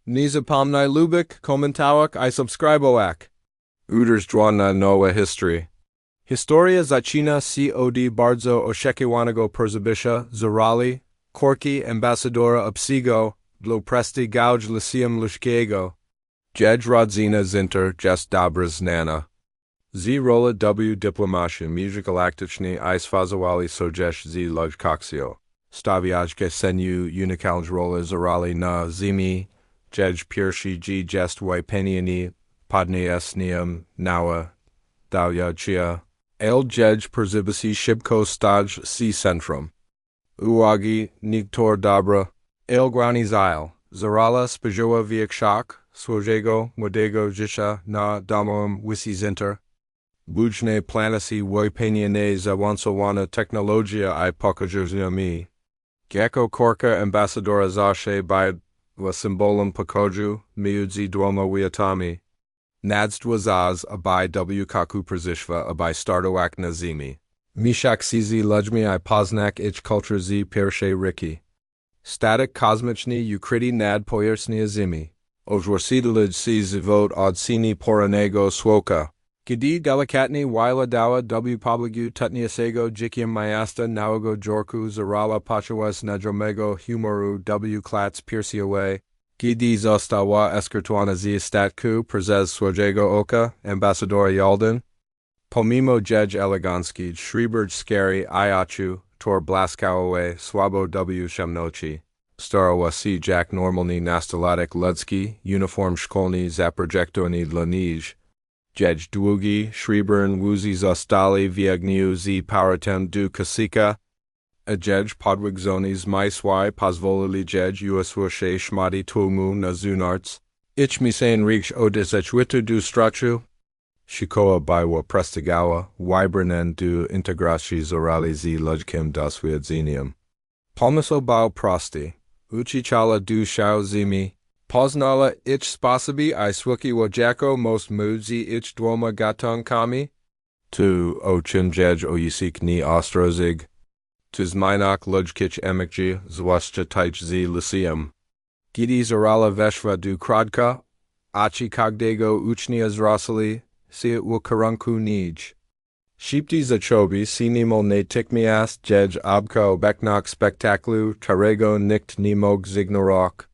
Nie zapomnij lubik, komentałek I subskryboak. Uders na nowa history. Historia zaczyna się od bardzo oczekiwanego przybysza z Córki Ambasadora obcego, dla presti gauge lyceum ludzkiego. Jedź rodzina zinter jest dobra znana. Z rola w dyplomacji międzygalaktycznie I sfazowali sojeść z ludzkością. Stawiajcie seniu unikalne rola z na ziemi, jedź pierwszy jest wypełnienie podniesieniem nała dałjacia. Jedź przybysy szybko stać się centrum. Uwagi niektóre dobra. Granic zarala spojrzała w krzak swojego młodego życia na domowym zinter. Bujne planasi wypełnienie zaawansowana technologia I pokazują mi. Jako Córka Ambasadora zawsze była symbolem pokoju między dwoma światami. Nadztwo zaz abai w kaku przyszła abai startoak na ziemi. Mishak sizi ludźmi I poznak ich kultur z pierwszej riki. Statek kosmiczny ukryty nad powierzchnią ziemi. Ozworsidlid si zwot od sini poranego słoka. Gdy delikatnie wila dała w pobliżu tutniejszego dzikiem miasta nałego jorku zarala patrzyła nadrzomego humoru w klats piersiowe. Gdy została eskortowana z statku przez swojego oka, ambasadora Yalden. Pomimo jedź elegancki, szriberg scary I oczu, tor blaskałowe, słabo w ciemności. Starała się jak normalny nastolatek ludzki, uniform szkolny zaprojektowany dla nich. Jedź długi, szribern wuzi zostali w ogniu z powrotem do kasika. A jedź podwigzony z mysły pozwolili jedź usłyszeć szmati tłumu na zunarc. Ich misań rich odesechwitu do struczu. Shikoa była prestigała, wybranen do integracji zorali z ludzkim doświadczeniem. Pomysł był prosty. Uczyciela do szał zimi. Poznala ich sposoby I swilkiła jako most mudzy ich dwoma gatunkami. Tu ochin jedź ojisik ni ostrozig. Tu zmieniach ludzkich emigrzy, zwłaszcza tych z lyceum. Gdy zorala weszła do krótka, oczy każdego ucznia zrosli, się u kierunku nich. Szybki zachowy si niemal natychmiast jedź obko beknok spektaklu, którego nikt nie mógł zignorować.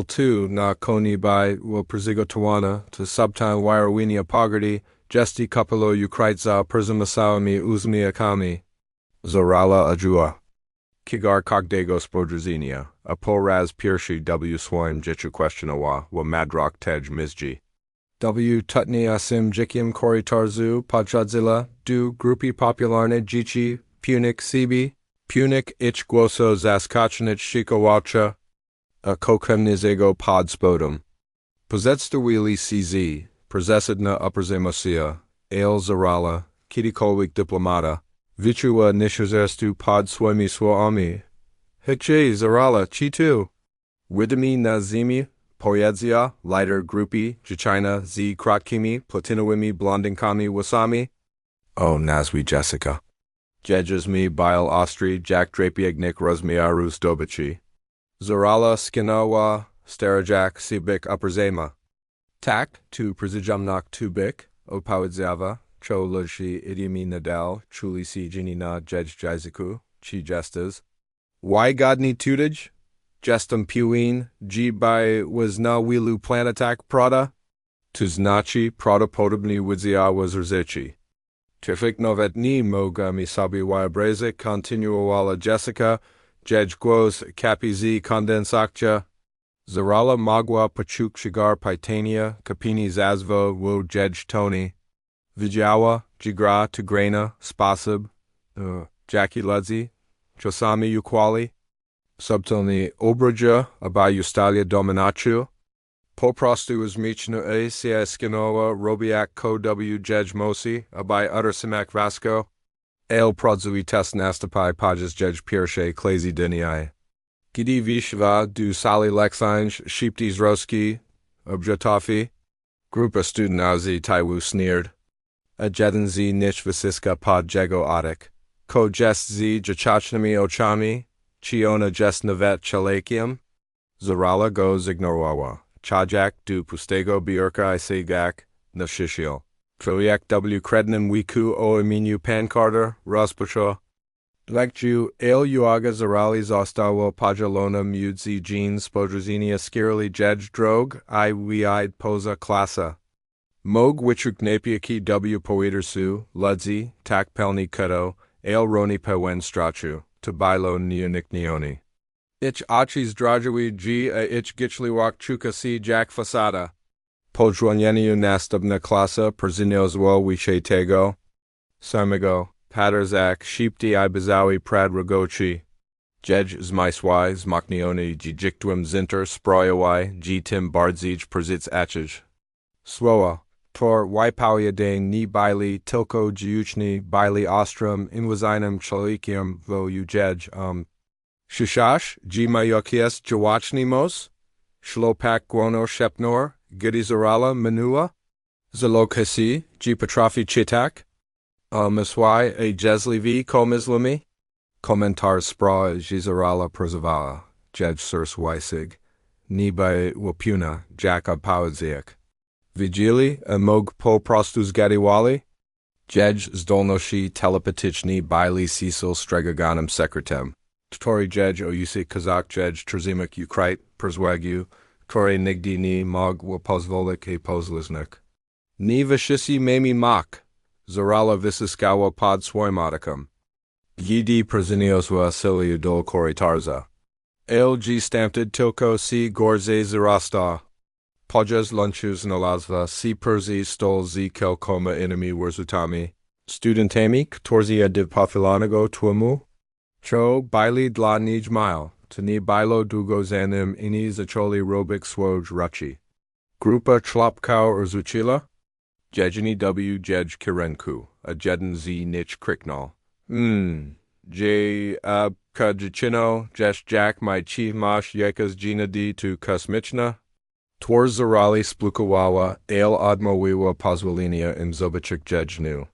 Tu na koni by will przygotowana, to subtime wirowinia pogardy, gesti kapelo ukrytza przemysłami uzmiakami. Zorala ajua. Kigar każdego spodzenia, a po raz pierwszy w swoim życiu questionowa, wa madrok tej mizji. W tutniejszym dzikim korytarzu podchodzila do grupy popularne dzieci, punik sibi, punik ich głoso zaskocznych szykowacza, a kokremnizego pod spodem. Przedstawili CZ, prezesadna uprzejmosia, zorala, kiedykolwiek dyplomata, wyczuła nieszczęstu pod swoimi słowami. Hekcie zorala, ci tu. Widmi na ziemi, poezja, lider grupy, dziewczyna z krótkimi, platinowymi blondinkami włosami. O, nazwi Jessica. Jedź mi bile ostry, jak drapiegnik rozmiaru zdobyczy. Zorala skinowa, starajak sibik uprzejma. Tak, tu przyjemnak tubik, opowiedzawa, cho ludzi idiami nadal, czuli si na jedź jazyku, ci gestas. Godny tudage? Gestem piwin, by was na wilu planetak prada? Tu znaczy prawdopodobnie widzia was rzyci. Trafik nawet nie mogła mi sobie wyobrazić, kontynuowała Jessica, jedź głos kapi z kondensakcja. Zarala mogła poczuć shigar pytania, kapini zazwo wo jedź toni. Widziała, gra tu grana, sposob, jaki ludzi, czasami ukwali. Subtilnie obraża, aby ustalia dominację. Po prostu zmieniła się skinowa robiak ko jedź mosi, aby utrzymać Vasco. Pradzui test następy podczas jedź pierwszej klasy dniai. Gdy wyszła do sali lekcji, szybki zroski, objetowi. Grupa studentów taiwu sneered. A jeden z nich wyciska pod jego otek. Ko jest z dziecięcymi oczami. Czy ona jest nawet człowiekiem? Zarala go zignorowała. chajak du pustego biurka isigak, na shishio. Troyak w krednym wiku o imieniu Pancarter, rozpoczęło. Lekciu, ale uaga zarali zostało podzielone między jean spodrzenia skierali jedź drog I wiid poza klasa. Mog wichuknapiaki w poedersu, ludzi, tak pelni kuto, ale roni pewen strachu, tabilo neoniknioni. Ich achis drajawi g a ich gichliwak chuka si jak fasada. Podrzwanieniu następna klasa przeniosła wisze tego. Samego. Paterzak, shipti I bazawi prad rogochi. Jedź zmysły, zmakniony, dziktwem zinter, sprojawai, tim bardzij przzyc achij. Słowa. Tor wypałia deń ni baili, tylko dziuchni, baili ostrom, inwazinem człowiekiem wo jedź, Shishash, majokies działaczny mos? Shlopak gwono shepnor, gidizarala manua? Zalokasi, patrafi chitak? Miswai a jezlivi komislami? Komentar spra jizarala prozvala, jedź surs wysig, ni by wapuna, jaka pawadziak. Vigili, a mog po prostus gadiwali? Jedź zdolnoshi telepatyczni baili cecil stregaganem sekretem. Tori jedź o usi kazak jedź trzymak ukrite, perswagiu, tori nigdi ni mog wapozvolik a pozliznik. Ni vishisi memi mak, zarala visiskawa pod swoimodicum. Yidi prezinioswa siliu dol koritarza. LG stamped tilko si gorze zirasta. Podjas lunchus nalazva si perzi stol zi kelkoma enemy wurzutami. Studentami ktorzia div pofilanago tuamu? Cho baili dla nij mile, tani bailo dugo zanim ini zacholi robik swoj ruchi. Grupa chlopkau urzuchila? Jejini w jej kirenku, a jeden z nich kriknal. Kajichino, jesh jack my chi mash yekas jina di tu kusmichna? Twor zarali splukawawa, ale admowiwa pozwolinia im zobichik jejnu.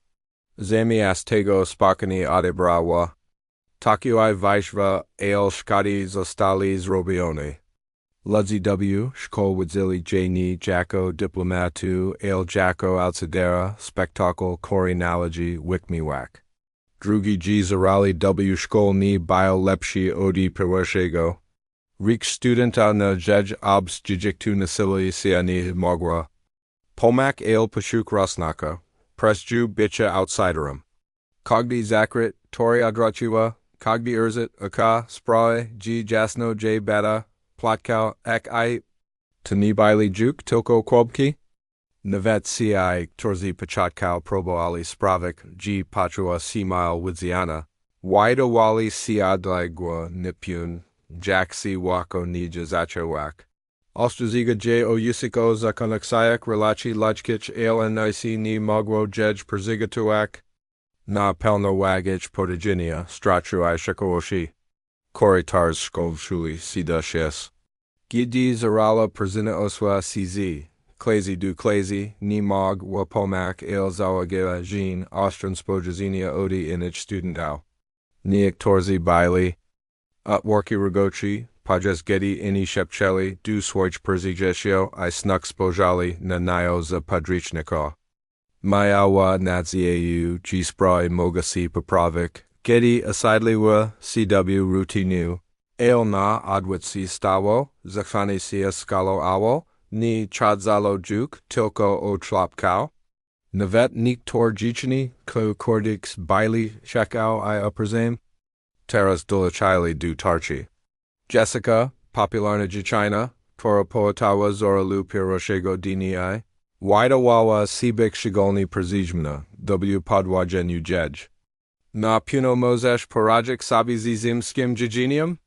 Zami astego spakani adebrawa. Takioi Vaishva ale shkadi zostali zrobione. Ludzi w szkol widzili jani jako diplomatu ale jako outsidera spektakl korinalogy wikmiwak. Drugi g zarali w szkolni bio lepsi odi pierwszego. Rik studenta na jej obs jijiktu nasili siani mogwa. Pomak ale pashuk rosnaka. Presju bicha outsiderum. Kogdi zakrit, tori adrachiwa. Kogdi urzit, aka, sprae, g jasno j beta, plotkau, ek I, tanibili juk, tilko kwobki? Navet ci, torzi pachatkau probo ali spravik, g pachua simile widziana, wida wali siadligwa nipun, jack si wako nija zachawak. Ostraziga j o yusiko zakonaksayak relachi lajkich alnic ni mogwo jej perzigatuak. Na pelno wagich podigenia, strachu I shakooshi. Koritars skovshuli sida shes. Gidi zarala perzina oswa cz. Klezi du klezi, ni mog wapomak el zawagela jean, ostran spojazinia odi inich studentau. Niak torzi baili. Utworki ragochi, pajas gedi ini shepcheli, du swoj perzigesio, I snuk spojali na nio za padrichniko. Mayawa nadzieu, g-spray mogasi popravik, gedi asidliwa, cw rutinu, ale na adwitsi stawo, zakhani sia skalo awo, ni chadzalo juk, tilko o tlopkau, navet nik tor jichini, ko kordix baili shekau I upperzame, teras dulachili du tarchi. Jessica, popularna jichina, toro poetawa zoralu piroshego dini Wida wawa sibik shigolni przijmna, w podwajeniu jej. Na puno mozesh porajik sabizizim skim jijinium?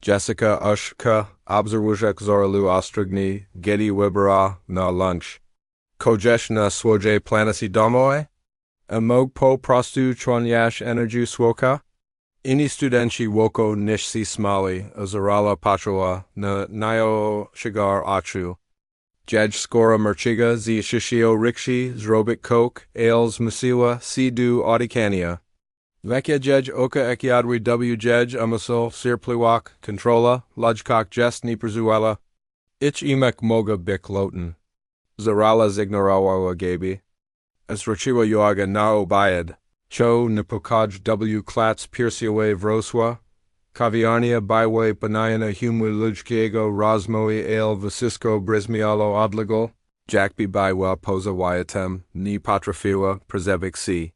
Jessica ushka, obserwujek zoralu ostrigni, gedi wibera, na lunch. Kojesh na swoje planasi domoe? Amog po prostu chonyash energy swoka? Ini studenci woko nishsi smali, azarala patroa, na nio shigar achu. Jej skora merchiga zi shishio rikshi, zrobik coke, ales masiwa, si du audicania. Vekya jej oka ekiadwi w jej amasol, sirpliwak, controla, lujkok jest ni perzuela. Ich imek moga bik loten. Zarala zignorawa gabi. Esrochiwa yoaga nao bayad. Cho nipokaj w klats piersiawe vroswa. Kaviarnia byway panayana humu lujkiego rozmoi ale vasisco brismialo obligol. Jackby bywa posa wyatem, ni patrafiwa, prezebik si.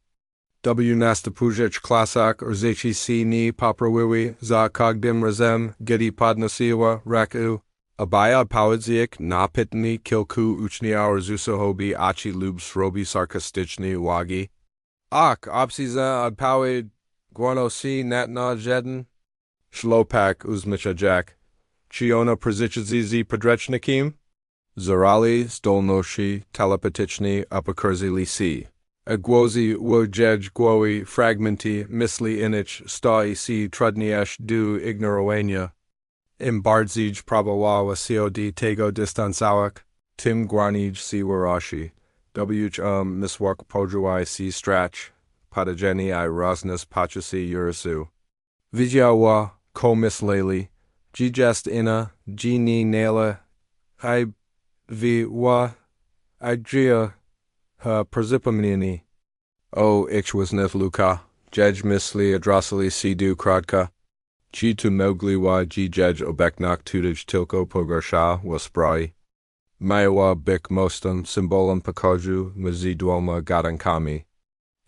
W nastapujich klasak urzechi si ni paprawiwi, za kogdim razem, gidi podnosiwa, raku. Abaya pawadziek na pitni kilku uchni zusohobi achi lubs robi sarkastichni wagi. Ak, opsiza ad pawe guano si natna jeden. Shlopak uzmicha jack. Chiona prezichizizi podrechnikim. Zarali stolnoshi telepatichni apakurzili si. Agwozi wojej gwowi fragmenti misli inich stai si trudniesh du ignorowania. Imbardзij prabawa cod tego distansawak. Tim granij si warashi. Miswak pojuai si strach. Padajeni I rosnas pachasi urisu. Vijawa ko mislali. Jijest ina. Jini nela. I vi wa. Idria. Ha persipamini. O ichwasnith luka. Jej misli adrasali si du kradka. Chi tu mogli wa jej obeknak tudij tilko pogarsha wa sprai. Maiwa bik mostum symbolum pakoju mazidwoma gadankami.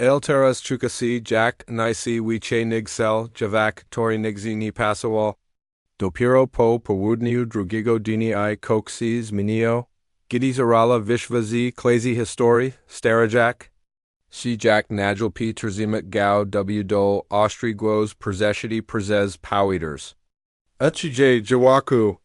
Elteras chukasi jack nisi wiche nigsel javak tori nigzi ni pasawal. Dopiro po powudniu drugigo dini I koksis minio. Gidizarala vishvazi klasi histori starajak. Si jack najal p terzimak gao w dol ostrigwos prezeshiti prezes powiders. Achije jawaku.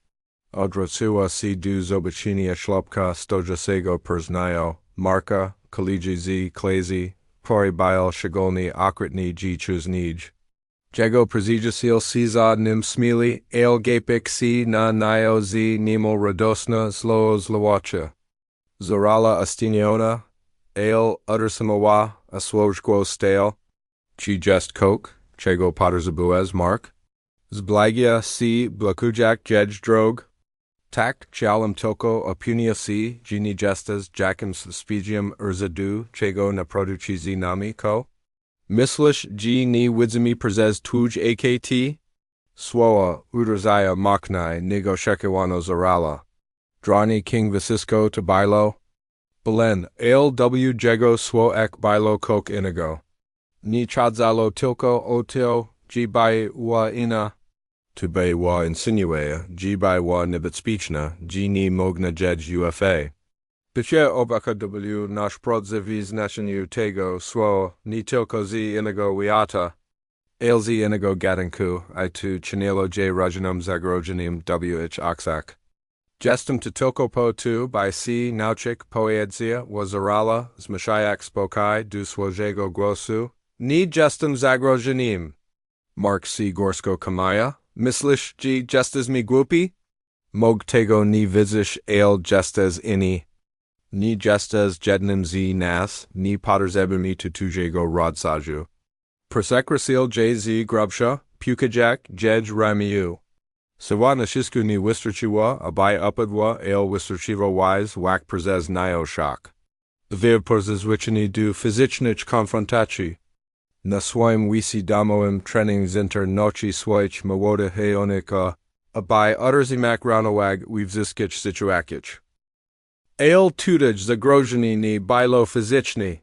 Odrotsua si du zobachinia shlopka stojasego perznayo, marka, kaliji z klasi, poribil shigolni akritni g chuznij. Jego prezijasil sizad nim smili, ale gapik si na nio z nimo radosna sloos lawacha. Zorala astiniona, ale uttersamawa, aswojgwo stale. Chi jest coke, chego potterzabuez mark. Zblagia si blakujak jej drog. Tak chialam toko opunia si, gini gestas jakim spigium urzadu, chego na producizi nami ko. Mislish g ni widzimi prezes tuj akt. Swoa uderzaya maknai nigo shekewano zarala. Drani king vasisco to bailo. Belen, ale w jego swo ek bailo kok inigo. Ni chadzalo tilko otio, g bai wa ina. Tu bay wa insinuea, g by wa nibitspichna, g ni mogna jej ufa. Biche obaka w nash prodzeviz nashinu tego swo, ni tilko zi inigo wiata. Ailzi inigo gadanku, I tu chinelo j rajanum zagrogenim wh oxac. Gestum to tilko po tu by c nauchik poedzia wazarala, zmashayak spokai du swojego grosu. Ni gestum zagrogenim. Mark c gorsko kamaya. Mislish g gestas mi głupi? Mog tego ni widzisz ale gestas ini. Ni gestas jednym z nas, ni potterzebimi tu tujego rodsaju. Persekrasil j z grubsha, pukajak, jej ramiu. Sawa nashisku ni wisterchiwa, abai upadwa, ale wisterchivo wise, wak prezes nio shak. Vir porzezwichini du fizycznych konfrontaci. Na swoim wisi damoim trening zinter nochi swoich mawoda heonika, abai utterzimak ranowag wivziskich situakich. Ale tudaj zagrozheni ni bailo fizyczni.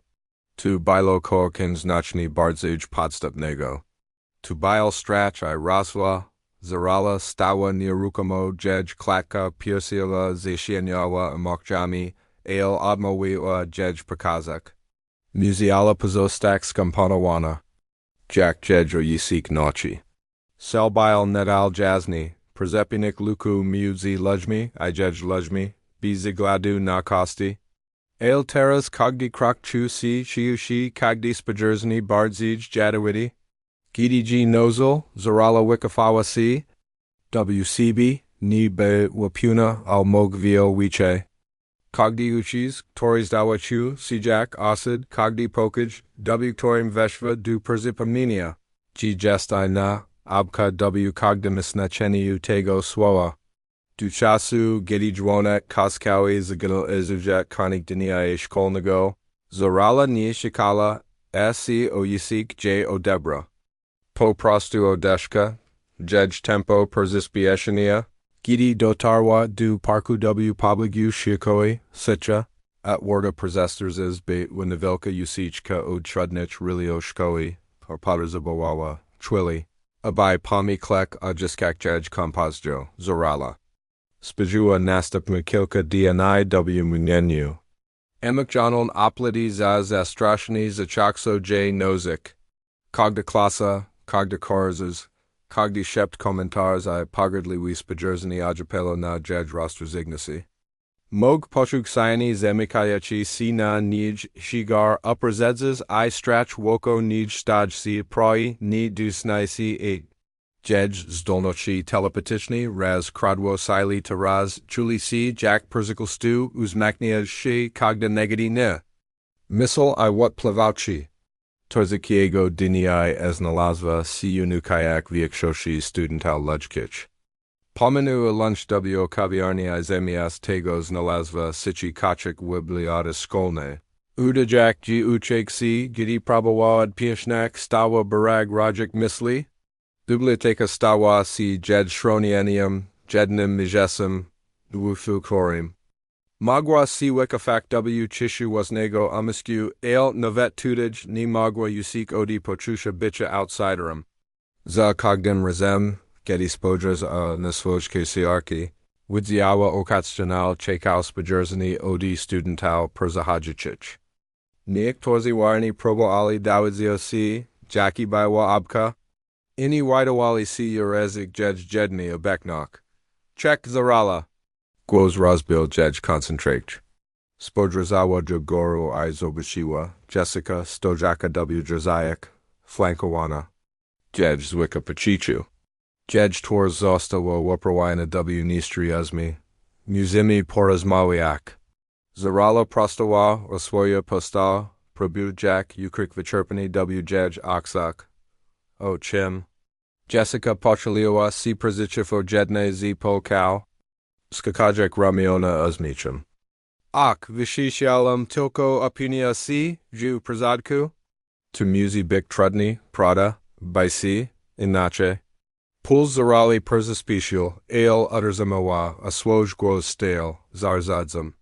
Tu bailo korkin znaczny bardzej podstępnego. Tu bail strach I rosła, zarala stała nieruchomo jej klatka piersiela zesieniała mokjami, ale odmówiła jej przekazać. Muziala pozostak skomponowana. Jack jedro yisik nochi. Selbail nedal jazni, prezepinik luku muzi lujmi, I jej lujmi, bizigladu na kosti. Ale teras kogdi krok chu si shiushi kogdi spajersni bardzij jadawidi. Gidi g nozul, zarala wikafawa si. WCB, ni be wapuna al mogvio wiche. Kogdi uchis, toris dawachu, sijak, osid, kogdi pokaj, w torim veshva du persipamnia. G gestai na, abka w cogdimus na cheniu tego swoa. Duchasu gedi dwonek koskawi zagil izujek konik dnia szkolnego, zorala nie shikala, si oyisik j odebra. Po prostu odeszka, jedź tempo perzyspieszenia, gidi dotarła du parku w pobliżu szkoły, sitra, at warda przesters by wielka usiczka od trudnych rilio szkoły, podrzabowawa, chwili, abai pomi klek odzyskak jedź kompozjo, zorala. Spijua następmy kilka dni w mnieniu. Emocjonalne oplity za zastraszenie zaczakso j nozik. Kogda klasa, kogda korzys, kogda szept komentars I pogardliwi spijrzenie ojapelo na jedź roztrzygnasi. Mog poszuk siani zemikayachi si na nij shigar upperzedzes I strach woko nij staj si proi ni dusnai si eight. Jedź zdolności telepatycznej raz kradło sili to raz czuli si jak perzykel stu uzmaknia shi kogda negati ne. Misl I what plewauchi. Torzykiego diniai znalazwa si unu kayak większości studental ludźkich. Pominu a lunch w kawiarni I zamiast tego znalazwa sici kaczyk biblioteki szkolnej. Udajak ji uczek si gidi próbowała piesznak stała barag rajik misli. Biblioteka stała si jed shronienium, jednym mijesem, wufu korim. Magwa si wekafak w chishu wasnego amisku ale navet tudaj ni magwa usik odi pochusha bicha outsiderum. Za kogden razem, gedi spodras a naswojke siarki, widziawa okatstanal chekal spajerzani odi studental perzahajichich. Niek torzi warni probo ali dawidzio si, jaki bywa abka, ini widawali si yurezik jedj jedni obeknok. Czech zarala. Głos rozbil jedj concentrate. Spodrazawa jogoru I zobashiwa, Jessica stojaka w jerzayak, flankowana. Jedj zwika pachichu. Jedj tor została waprawana w nistri uzmi. Muzimi porazmawiak. Zarala prostawa oswoja posta, probujak ukrik vycherpani w jedj oksak. O chim. Jessica pochaliwa si przichifo jedne z polkał. Skakajek ramiona uzmichim. Ak vishishalam tilko opinia si, ju przadku? To muzi bik trudni, prada, by si, inache. Puls zarali perzaspecial, ale uterzamawa, a swoj gros stale, zarzadzam.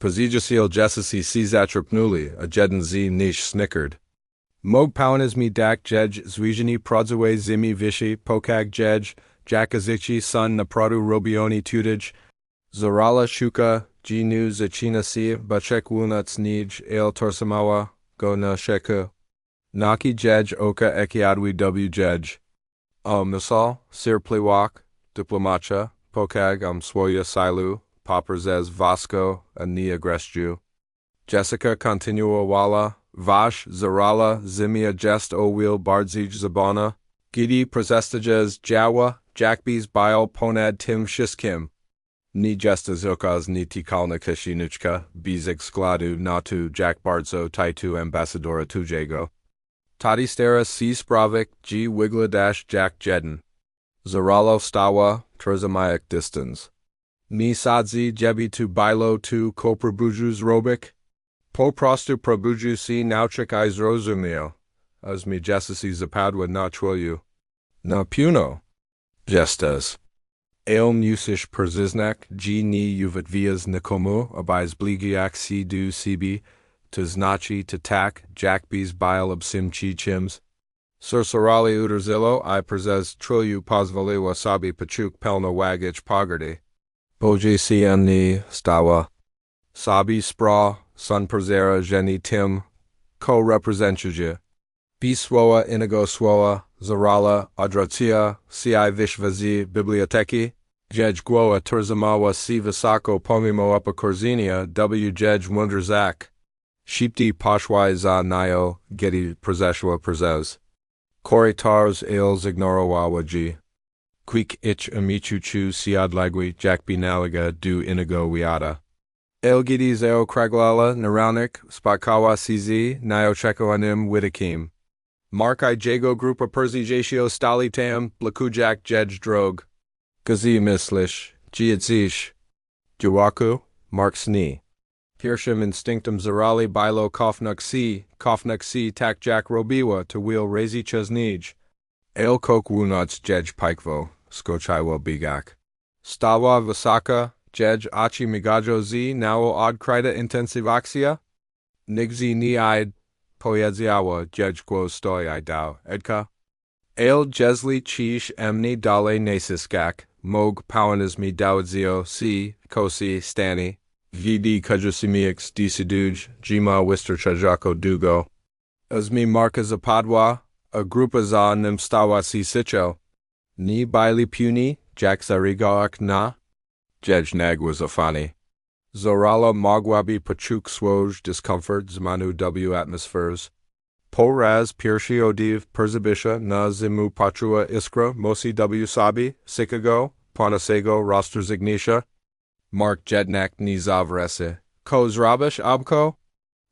Pozijasil jessisi si zatrapnuli, a jeden z nish snickered. Mog pawanizmi dak jej zwijani prodzaway zimi vishi pokag jej, jakazichi sun na produ robioni tudaj, zarala shuka, jinu zachina si bachek wunuts nij ale torsamawa, go na sheku. Naki jej oka ekiadwi w jej. Misal, sir pliwak, diplomacha, pokag swoja silu, popperzez vasco, a nia gresju. Jessica continua wala, vash, zarala, zimia jest o wil bardzij zabana, gidi prezestages jawa, jakbis bile ponad tim shiskim. Ni jestas okaz ni tikalna kashinuchka, bizek skladu natu jak bardzo titu ambasadora tujego. Tadi stera si spravik g wigladash jak jeden. Zaralo stawa, trzamayak distance. Mi sadzi jebi tu bilo tu koprobujus robik. Po prostu probuju si nauchik I zrozumiał. As mi jessisi zapadwa na chwoju. Na puno. Jestes. Musisz prziznak g ni uwitwias nikomu aby zbligiak si du sibi, to znaczy to tak, jakbis bile obsim chi chims. Sursurali uderzilo I przez trilju pozwoliła sobie pachuk pelno wagich pogardy. Boji si ni stała. Sabi spra, sun przera geni tim, ko representuje. Biswoa inigo swoa, zarala, adratia, si vishvazi biblioteki. Jej gwoa turzamawa si visako pomimo upa korzinia w jej wunderzak. Shipti pashwai za nayo, gedi przeszła przez. Koritars ales ignorowawaji. Kwik ich amichuchu siadlagwi jakbi naliga du inigo wiada. Elgidi zeo kraglala naraunik spakawa sizi nayo chekoanim widikim. Mark I jago grupa perzijatio stali tam blakujak jej drog. Gazi mislish, Dziecisz. Działaku, Mark Sni. Pierwszym instynktem zarali bilo kofnuk si tak jak robiła to wheel razi przez nij. Ale kok wunoc jej pikwo, skoczyło bigak. Stała wysoka, jej oczy migajo z nało odkryta intensywacja? Nigzi ni id, pojedziała jej quo stoi dał, edka? Ale jesli cisz emni dale nasiskak, mog powanizmi dałdzio si, kosi stani. Vd kajusimiix disiduj, jima wisterchajako dugo. Azmi marka zapadwa, a grupa za nim stawa si sicho. Ni baili puni, jak zarigoak na? Jej nagwa zafani. Zorala magwabi pachuk swoj discomfort zmanu w atmospheres. Po raz pirshi odiv perzibisha na zimu patrua iskra mosi w sabi, sikago, panasego rosterzignisha. Mark jednak ni zavrese. Ko zrabish abko?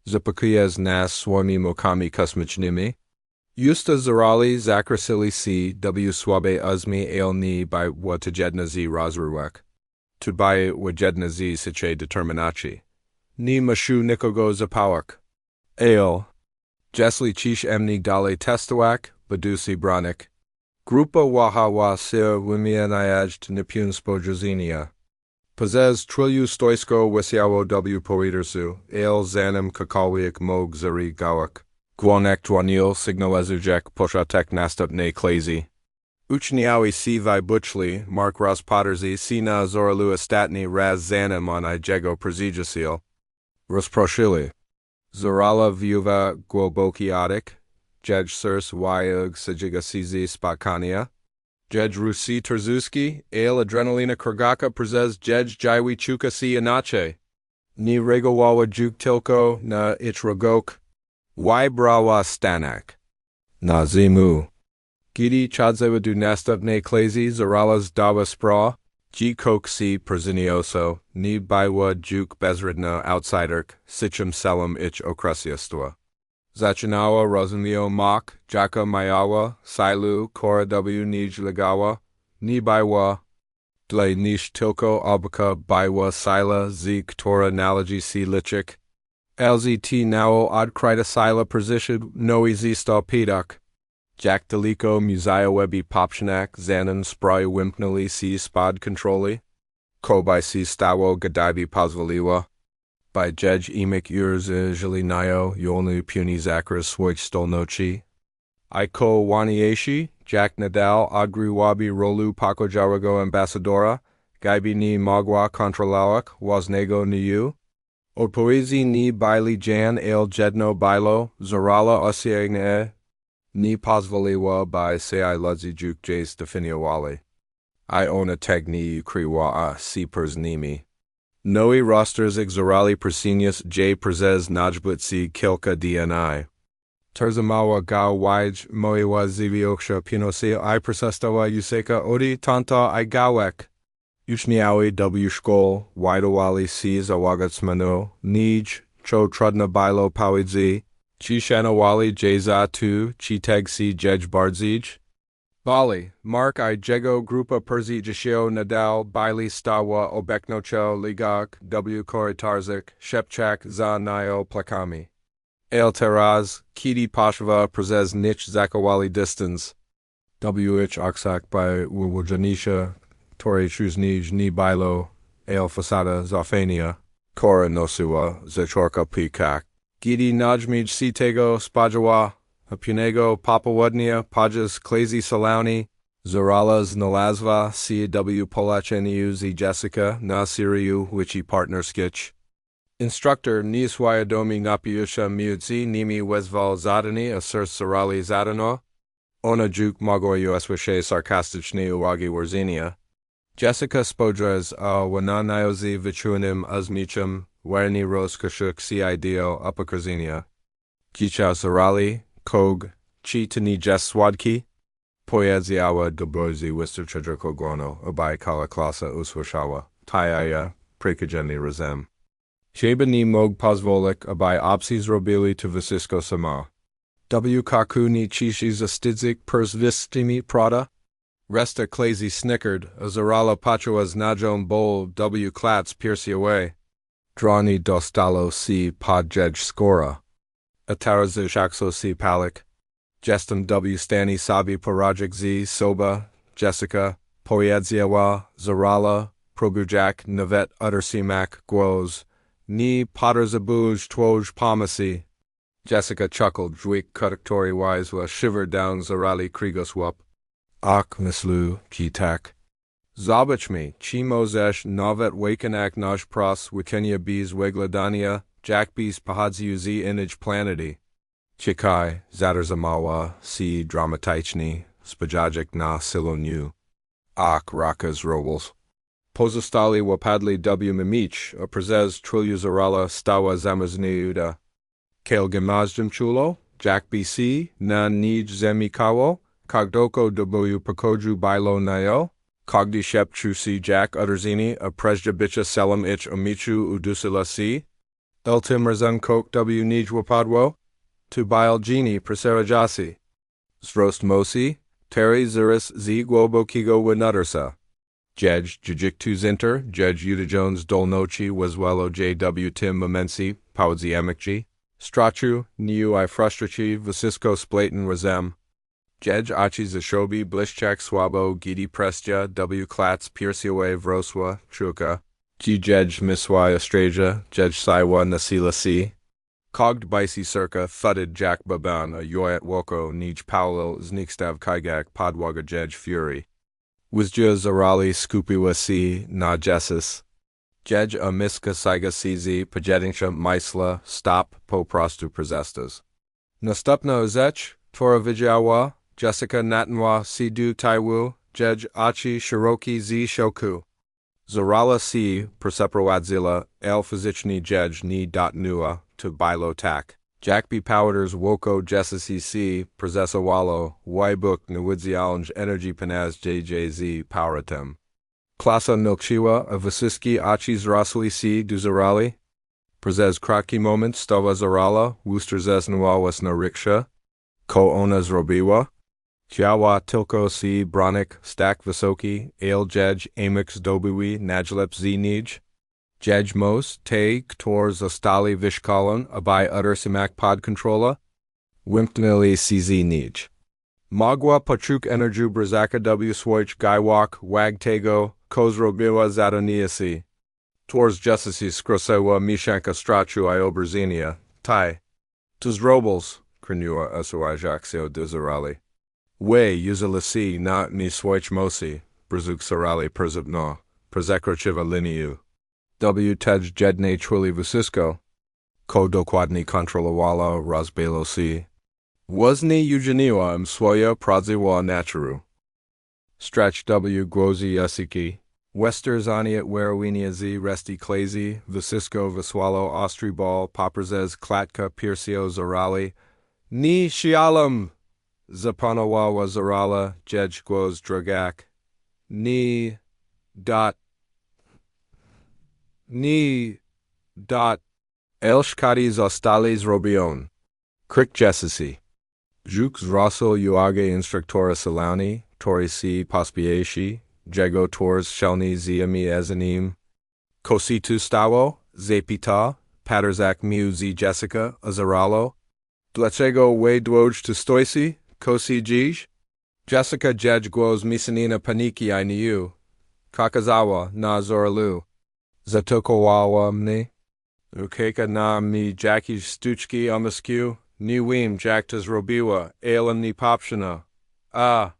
Zapakuyez nas swami mokami kusmichnimi. Justa zarali zakrasili si w swabe uzmi ale ni by watajedna zi razruwek. To by wajedna zi siche determinachi. Ni mashu nikogo zapawak. Ale. Jesli chish emni dale testawak, badusi branik. Grupa wahawa sir wimianayaj nipun spojazinia. Pazez trilju stoisko wesiawo w poidersu, ale zanim kakawik mog zari gawak. Gwonek dwanil signalizujek poshatek nastupne klasi. Uchniawi si vi butchli, Mark ras potterzi sina zoralu estatni raz zanim on I jego przijasil. Rozproshili. Zorala viuva głobokiotic, jej surs wyug sajigasizi spakania. Jej rusi terzuski, ale adrenalina krgaka przez jej jiwi chuka si inache. Ni regowawa juk tilko na ichrogok. Y brawa stanak. Na zimu. Gidi chadzewa du nastupne klasi zoralas dawa spra. G kok si perzinioso, ni bywa juk bezridna outsiderk, sichum selam ich okrasiastua. Zachinawa rozumio mak, jaka mayawa, silu, kora w nij ligawa, ni bywa. Dla nish tilko abaka bywa sila z ktora analogy si lichik. LZT nao odkrita sila persishid noi z stalpidak. Jack Deliko Musaya Webi Popshanak Zanen Spry Wimpnali si Spod Controli. Ko by si Stawo Gadibi Pozvaliwa. By Jej Emik Urs Jilinayo Yolnu Puni Zakras Swich Stolnochi. Iko Wanieshi, Jack Nadal Agri Wabi Rolu Paco Jarago Ambasadora. Gaibi ni Magwa Controlawak Wasnego Niu. Opoezi ni Baili Jan El Jedno Bailo Zorala Osiegne. Ni pozvaliwa by se I ludzi juk jas definiowali. I own a tegni ukriwa a si nimi. Noi rosters exorali persinius j prezes najbutsi kilka dni. Terzamawa gao waj moiwa zivioksha pinosi I persestawa yuseka odi tanta I gawek. Uchniawi w szkol, widowali si zawagatsmano, nij, cho trudna bilo pawidzi. Chi shanawali jeza tu, chi tegsi jej bardzij. Bali, Mark I jego grupa perzi jashio nadal, baili stawa obeknocho ligak, w koritarzik, shepchak za nayo plakami. El teraz, kidi pashva prezes nich zakawali distance. Wh oksak by wajanisha, tori chuznij ni bilo, el fasada zafania, kora nosua, zechorka pikak. Gidi najmij sitego spajawa, hapunego papawadnia pajas klasi salauni, zoralas nalazva cw polacheniu z Jessica na siriu wichi partner skitch. Instructor niswayadomi napiusha miudzi nimi wezval zadani asur sarali zadano. Ona juk magoyu eswishe sarkastichni uwagi warzinia. Jessica spodras a wananayozi vichuanim azmichum. Werni ros kashuk si ideo upakrazinia. Gicha zarali, kog, chi tani jeswadki. Poyedziawa dobrozi wister chadrko gono, abai kala klasa uswashawa, tayaya, prekajeni razem. Sheba ni mog pozvolik abai opsis robili to visisko sama. W kaku ni chishi zastidzik persvistimi prada. Resta Clazy snickered, Azarala Pachoas Najon Bol W. Klats Piercy away. Drani Dostalo C. Podjej Skora. Atarazu Shakso C. Palik. Jestem W. Stani Sabi Porajik Z. Soba, Jessica, Poyedziewa, Zarala, Probujak Navet Uttersimak Guoz. Ni Potterzabuj Twoj Pomasi. Jessica chuckled, Dweek Kudaktori Wiswa shivered down Zarali Krigoswup. Ak mislu, Kitak. Zobichmi, Chi Mozesh Novet Wakenak Noj Pros Wikenya Bees Wegladania, Jack Bees Pahadziu Z Inage Planety. Chikai, Zadarzamawa, C. Dramataichni, Spajajik Na Silonyu. Ak Rakas Robles. Pozostali Wapadli W. Mimich, a Prezes Triluzarala Stawa Zamazniuda. Kale Gimazdem Chulo, Jack BC, Na Nij Zemikawo, Kogdoko Doboyu Pakoju Bailo Nayo, Kogdi Shep Chusi Jack Uderzini, a Presja Bicha Selam Ich Omichu Udusila C. Eltim Razan Kok W. Nij Wapadwo, Tubail Genie Praserajasi. Zrost Mosi, Terry Zuris Z. Gwobo Kigo Winuttersa. Jej Jujiktu Zinter, Jej Yuda Jones Dolnochi Wazwello J.W. Tim Momensi, Powdzi Emikji. Strachu, Niu I Frustrachi, Vasisco Splaten Razem. Jej Achi Zashobi, Blishchak Swabo, Gidi Prestja, W. Klats, Pierciaway Vroswa, Truka. G. Jej Miswai Austrasia, Jej Saiwa Nasila C. Cogd Bicey Circa, Thudded Jack Baban, a Yoyat Woko, Nij Paulo, Znikstav Kaigak, Podwaga Jej Fury. Wizja Zarali Skupiwa C. Na Jessis. Jej a Miska Saiga CZ, Pajedingsha Meisla, Stop, Po Prostu Prezestas. Nastupna Ozech, Tora Vijawa, Jessica Natanwa Sidu Taiwu, Jej Achi Shiroki Z Shoku. Zarala C. Perseprowadzilla, El Fizichni Jej Ni Dot Nua, to Bilo Tak. Jack B. Powders Woko Jessisi C. Prezesawalo, Waibuk Nwidzialnj Energy Panaz JJZ Poweratem. Klasa Nilkshiwa, a Vasiski Achis Rasuli C. Duzarali. Prezes Kraki Moment Stova Zarala, Woosterzes Nuawas na Riksha. Ko Onas Robiwa. Chiawa Tilko C. Bronik, Stak Vasoki, Ale Jej, Amix Dobiwi, Najlep Z. Nij. Jej Mos, Te, Ktor Zostali Vishkalan, Abai Uttersimak Pod Controlla. Wimpnili CZ Nij. Magwa Pachuk Enerju Brazaka W. Swoich Gaiwak, Wag Tego, Kozro Biwa Zadoniasi. Tors Justices Skrosewa Mishanka Strachu Iobrazenia, Tai. Tus Robles, Krenua Asuajaxio Duzarali. We Uzalasi Na Ni Swoich Mosi, Brazuk Sarali Perzabno, Prezekrochiva Liniu. W. Tej Jedne Twili Vasisco. Ko Dokładni Kontrolowala Razbelo C. Wozni Eugeniwa Swoja Pradziwa Naturu. Strach W. Gwozi Yasiki. Wester Zaniat Werawinia Z. Resti Klazy, Vasisco Vaswalo Ostribal, Popperzez Klatka Piercio Zarali. Ni Shialam Zapanawawa Zarala, Jej Gwoz Dragak. Ni. Elshkati Zostalis Robion. Krik Jessisi. Jux Rosso Uage Instructora Salani, Tori C. Pospieshi, Jego Tors Shelni Ziami Ezanim. Kositu Stawo, Zepita, Paterzak Miu Z. Jessica, Azaralo. Dleczego We Dwoj to Stoisi, Kosi Jij. Jessica Jej Gwoz Misanina Paniki I Niu. Kakazawa Na Zoralu. Zatokowawa Mni. Ukeka Na Mi Jackie Stuchki Amasku. Ni Weem Jaktas Robiwa, Alam Ni Popshana. Ah.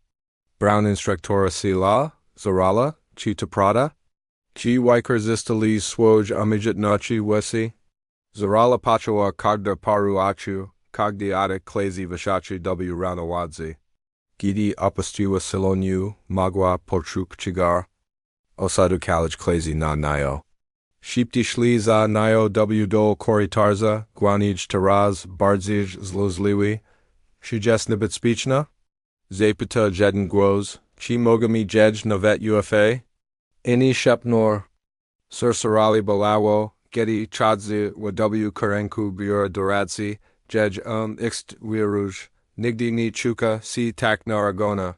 Brown Instructora Sila, Zarala, Chita Prada. Chi Wiker Zistali Swoj Amijit Nachi Wesi. Zarala Pachawa Kagda Paru Achu, Kagdi Adik Klazy Vashachi W. Ranawadzi. Gidi Apastiwa Silonyu, Magwa Porchuk Chigar. Osadu College Klazy Na Nayo. Shipti Shli Za Nayo W. Dol Koritarza, Guanij Taraz, Bardzij Zlozliwi. Shijes Nibit Spichna. Zepita Jeden Gwoz, Chi Mogami Jej Navet UFA. Ini Shepnor. Sursarali Balawo, Gedi Chadzi W. Karenku Bura Doradzi, Jej Ixt Wiruj, Nigdi Ni Chuka, Si Tak Naragona.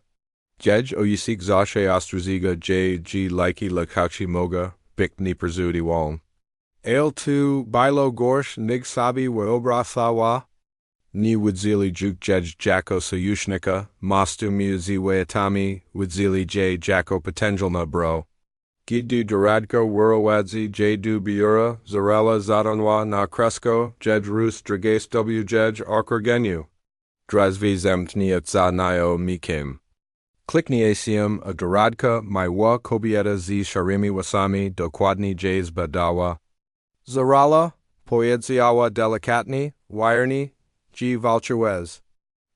Jej oyisik zashe ostruziga g liki lakauchi moga, bik ni przudi waln. Ale tu bilo gorsh nig sabi wa obra sawa. Ni widzili juk jej jako sojushnika, mostu muzi wayatami, widzili j jako potenjalna bro. Gidu doradko worowadzi jdu biura, zarela zadanwa na kresko, jej rus drages w jej pragnieniu. Drazvi zemtniat za nio mikim. Klikni asium a doradka wa kobieta z sharimi wasami dokładni js badawa. Zarala, pojedziała delikatni, wirni, g valcherwez.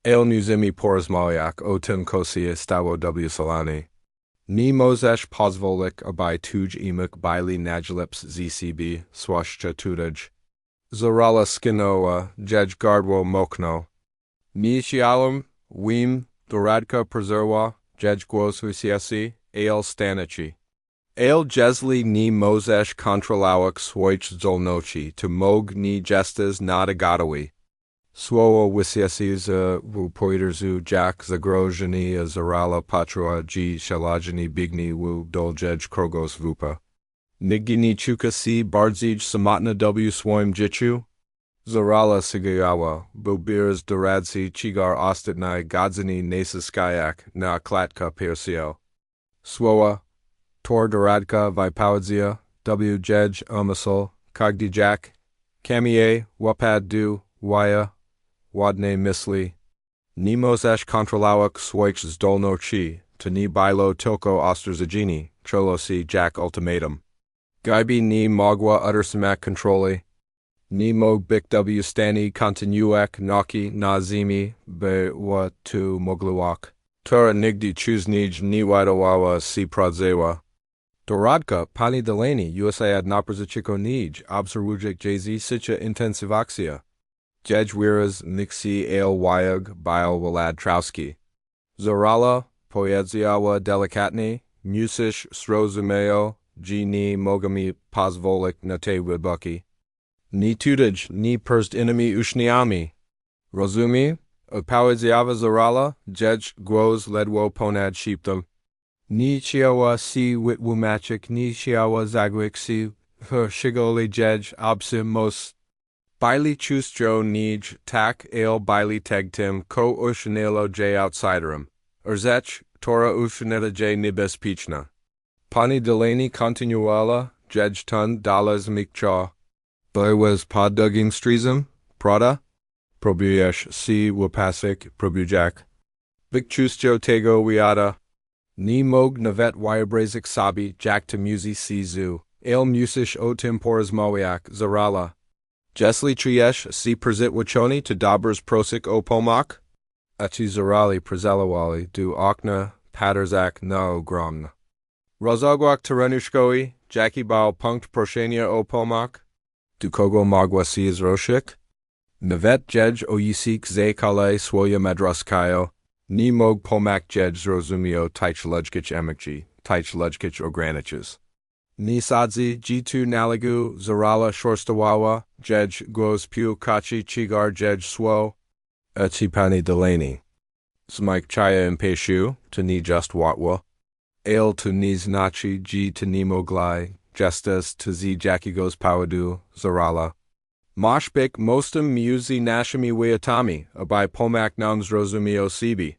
El muzimi porozmaliak o tym kosie stało w salani. Ni mozesz pozwolik abai tuj imuk bili najlips zcb, swaszcza tudaj. Zarala skinoa, jej gardwo mokno. Ni shialum, wim, doradka prezerwa, jej głos husiasi, ale stanici. Ale jesli ni mozesz kontrolałak swojch zolnoci, to mog ni gestes nadagadowi. Słowo wysiasi za poiterzu jak zagrożeni a zarala patrua g shalajani bigni wu doljej krogos vupa. Nigini chuka si bardzij samotna w swoim życiu? Zarala sigayawa, bobirs doradsi chigar ostatnai godzini nasaskayak na klatka persio. Słowa, tor doradka vypaudzia, w jej umasol, kagdijak, kamie, wapad du, waya, ładne misli. Ni mozesz kontrolałak swoich zdolności, to ni bilo tylko ostrzeżeni, cholosi jak ultimatum. Gaibi ni mogła utrzymać kontroli. Ni mog bik w stanie kontinuak noki na zimi, by wa tu mogliwak. Tora nigdy chuznij ni widowawa si pradzewa. Doradka, pani deleni, USAID naprzychiko nij, obserwujek jz sicia intensivakcja. Jej wiras nixi ale wyag bil walad trauski. Zarala, pojedziała delikatni, musisz zrozumiał, ni mogami pozwolik na te wybuki. Ni tudaj, ni perst inami ushniami. Rozumi, opowiedziała zarala, jej głos ledwo ponad szeptem. Ni chiała si witwumachik, ni chiała zagwik si, shigoli jej obsim mos. Bili chustro nij tak ale bili tegtim ko ushanilo j outsiderum. Urzech, tora ushanita j nibezpichna. Pani deleni continuala, jej tun dalas mikcha. Byłez poddugim strizum, prada? Probujesh si wapasik, probujak. Bikchustro tego wiada. Ni mog navet wirebrazik sabi, jak to muzi si zu. Ale musish o temporas mawiak, zarala. Jesli triesh si przit wachoni to dobers prosik o pomak? Achi zarali przalawali du okna paterzak no gromna. Rozogwak terenushkoi, jaki bał punkt proszenia o pomak? Du kogo magwa si izroshik? Navet jej oyisik ze kale swoje madraskayo, ni mog pomak jej zrozumio taich lujkich emikji, taich lujkich o graniches. Ni sadzi g2 naligu zarala shorstawawa, jej głos piu kachi chigar jej swo, achipani deleni. Smike chaya impeshu, to ni just watwa. Ale to ni znachi g to ni moglai, gestas to zi jakigos pawadu, zarala. Moshbik mostum muzi nashami weatami, abai pomak nam zrozumio sibi.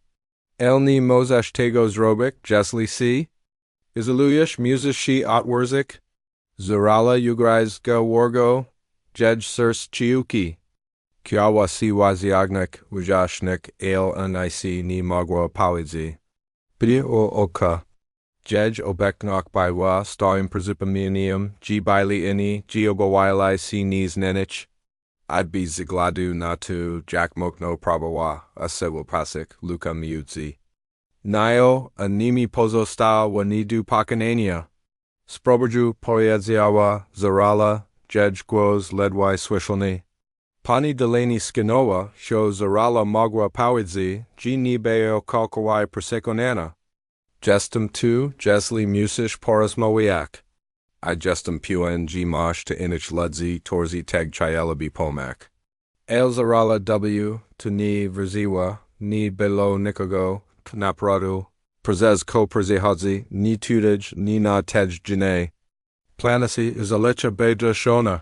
El ni mozash tegos robik, jesli si? Izaluyash muzish shi otwerzik? Zarala ugrizga wargo, jej sirs chiuki. Kyawa si waziagnik, wajashnik, ale anisi ni magwa pawidzi. Pidi o oka. Jej obeknok by wa, starring presupaminium, g bili ini, g ogawilai si nis nenich. I'd be zigladu natu, jack mokno prabawa, asewo pasik, luka miudzi. Nio, animi pozosta wanidu pakanania. Sproberju pojedziała, zarala, jej głos ledwaj słyszalny. Pani deleni skinowa, sho zarala magwa pawidzi, g nibeo kalkawai persekonana. Gestum tu, jesli musish porosmowiak. I gestum puen g mosh to inich ludzi torzi teg chayelabi pomak. El zarala w, to ni verziwa, ni belo nikogo, napradu, Przez ko przechodzi, ni tudaj, ni na tej jine. Planasi izalecha beja shona.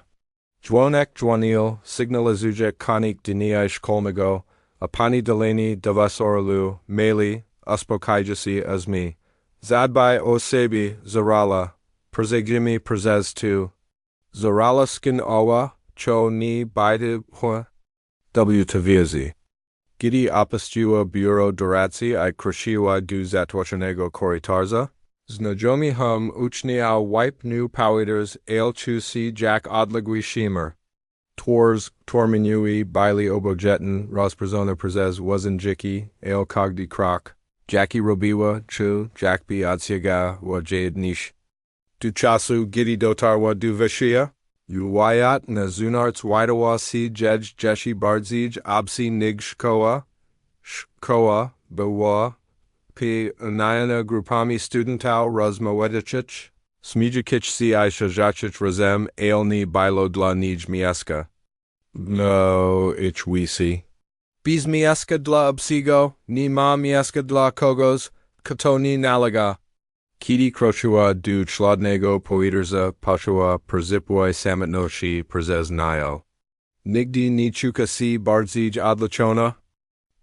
Dzwonek dzwonil, sygnalizuje konik diniai szkolnego, a pani deleni devasorlu, meli, uspokajasi azmi. Zadbai o sebi, zarala, przegimi przez tu. Zarala skin owa, cho ni baide hua. W tawiazi. Gidi opustoszałej biuro doradcy I krasiła du zatłoczonego korytarza. Znajomi ucznia wipe new powiders ale chusi jack odległy shimer. Twarze, przetrwaniu baili obojetin, rozprezona przez wazandziki, ale kogdi krok. Jacki robiła, chu, jackbi odsiega, wa jadnish. Du czasu gidi dotarwa du vashia? Uwayat na zunarts widawa si jej jeshi bardzij obsi nig shkoa, bewa, p unayana grupami studentał rozmowedicic, smijakich si I shajacic razem ailni bilo dla nij mieska. No, ich wisi. Biz mieska dla obcego, ni ma mieska dla kogos, katoni nalaga. Kidi krochua du chladnego poiterza pashua przipoi samatnoshi przez nio. Nigdi ni chuka si bardzij odlachona?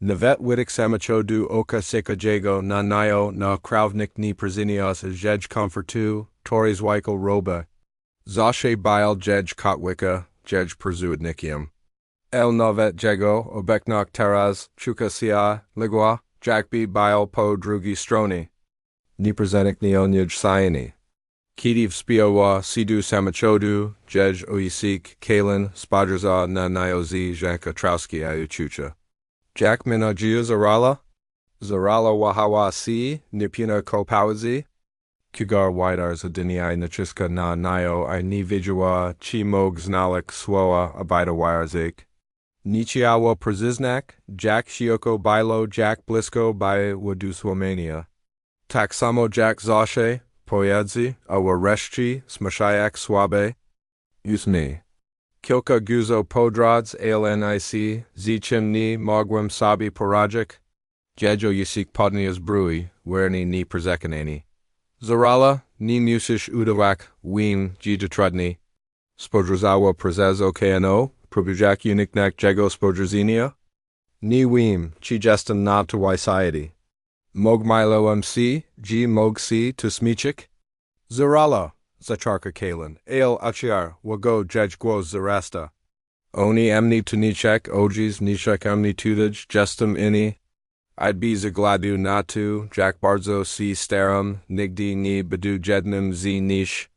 Navet widik samacho du oka sekajego na nio na kravnik ni przinios jej comfortu, tories weikel roba. Zashe bile jej kotwika, jej przuidnikium. El novet jego, obeknok teraz, chuka sia, ligwa, jackbi bile po drugi stroni. Ni prezenik ni onyaj sayani. Kidi spiowa sidu samachodu, jej oisik, kalin, spadrza na niozi janka trauski ayuchucha. Jack minajia zarala? Zarala wahawa si, nipina kopawazi? Kugar widars adiniai nachiska na nio I ni vidua chi mog znalik swoa abida wirzik. Nichiawa prziznak, Jack shioko bilo Jack blisko by waduswomania. Tak samo Jack zashe, pojedzi, awa reszci, smashyak swabe. Usni. Kilka guzo podrods alnic, zichim ni mogwem sabi porajik. Jejo yisik podnias brui, werni ni prezekanani. Zarala, ni musish udawak, ween, jijatrudni. Spodrzawa prezezo kano, probujak uniknak jego spodrzinia. Ni weem, chi jestan na to wysiety. Mog milo mc, g mog c to smichik. Zarala, zacharka kalin, ale achiar, wago jej gwo zarasta. Oni emni tunichek, ojis nishek emni tudaj, gestum ini. I'd be zagladu natu, jack barzo c starum, nigdi ni bedu jednum z nish.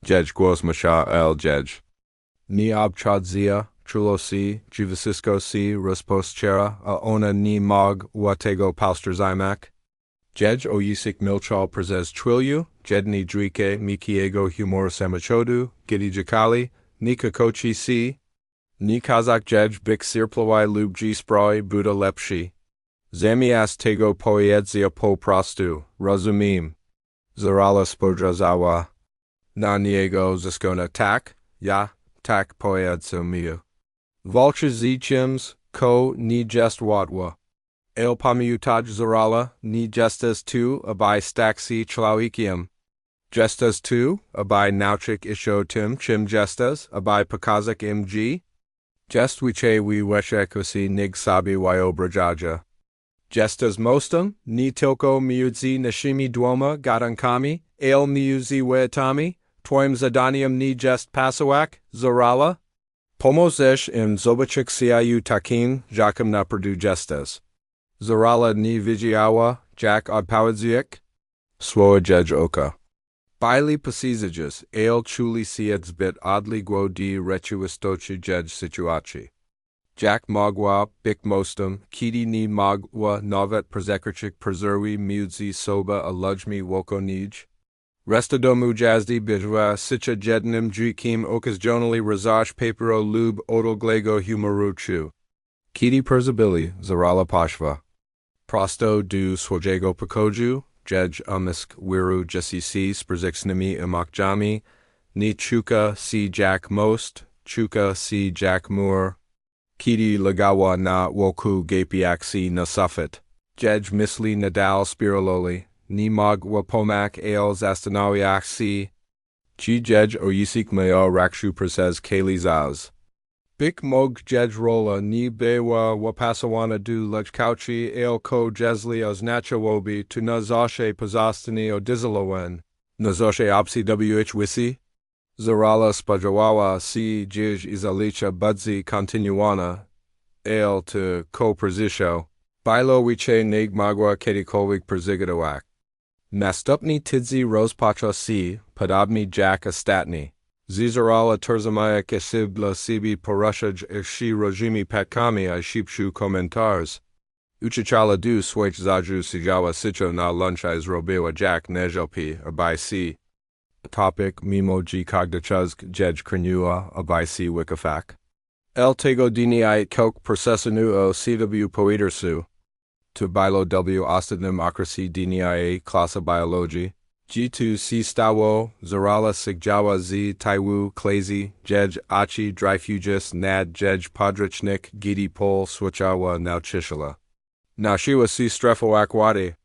Jej gwo masha el jej. Ni obchadzia, chulo c, jivasisko c, resposchera, a ona ni mog, watego palsterzimak. Jej oyisik milchal prezes trilju, jedni drike mikiego humor samachodu, gidi jakali, nika kochi c. Ni kazak jej bik sirplawai lubji sproi buda lepshi. Zamiast tego poedzia po prostu, rozumim. Zarala spodrzawa. Na niego zaskona tak, ja, tak poedzia miu. Vulture zichims, ko ni jest watwa. El pamiutaj zarala, ni jestas tu, abai staxi chlauikium. Jestas tu, abai nauchik ishotim chim jestas, abai pakazak mg. Jest wiche wi weshekusi nig sabi wyobrajaja. Jestas mostum, ni tilko miudzi nashimi duoma gadankami, el miuzi weatami, twoim zadanium ni jest pasawak, zarala. Pomozesh im zobachik siayu takin, jakim na perdu jestas. Zarala ni vigiawa, jack odpawadziek. Swoa jej oka. Baili pasizages, ale chuli sieds bit oddly guo di rechuistochi jej situachi. Jack magwa, bik mostum, kidi ni magwa novet prezekrchik preserwi mudzi soba alujmi wokonij. Restadomu jazdi bijwa sicha jednim jikim okazjonally razash papero lub odolglego humoruchu. Kidi perzabili, zarala pashva. Prosto du swojego pakoju, jej umisk wiru jasisi sprzeziksnimi imakjami, ni chuka si jack most, chuka si jack mur. Kidi lagawa na woku gapiak si nasufit. Jej misli nadal spiraloli, ni magwa pomak ale zastanawiach si. Ci jej oyisik mayo rakshu prasez kali zaz. Bik mog jej rola ni bewa wapasawana du lechkauchi ale ko jesli oznachawobi tu nazashe pozastani odizalawen. Nazoshe opsi wh wisi? Zarala spajawawa si jij izalicha budzi continuana. Ale to ko persisho. Bilo wiche nigmagwa kedikolvik perzigadowak. Nastupni tidzi rozpacha si, padabni jack astatni. Zizarala terzamaya kesibla sibi porushaj ishi rojimi patkami I shipshu komentars. Uchichala du swech zaju sijawa sicho na lunchais robewa jack nejopi abai si. Topic mimoji kogdachuzg jej krenua abai si wikafak. El tego dini ait kok processanu o cw poedersu. To bilo w ostadnim okrasi dini ia klasa biologi. G2 si stawo, zarala sigjawa z taiwu klasi, jej achi dryfugis nad jej podrichnik gidi pol switchawa nauchishala. Nashiwa si strefo akwadi.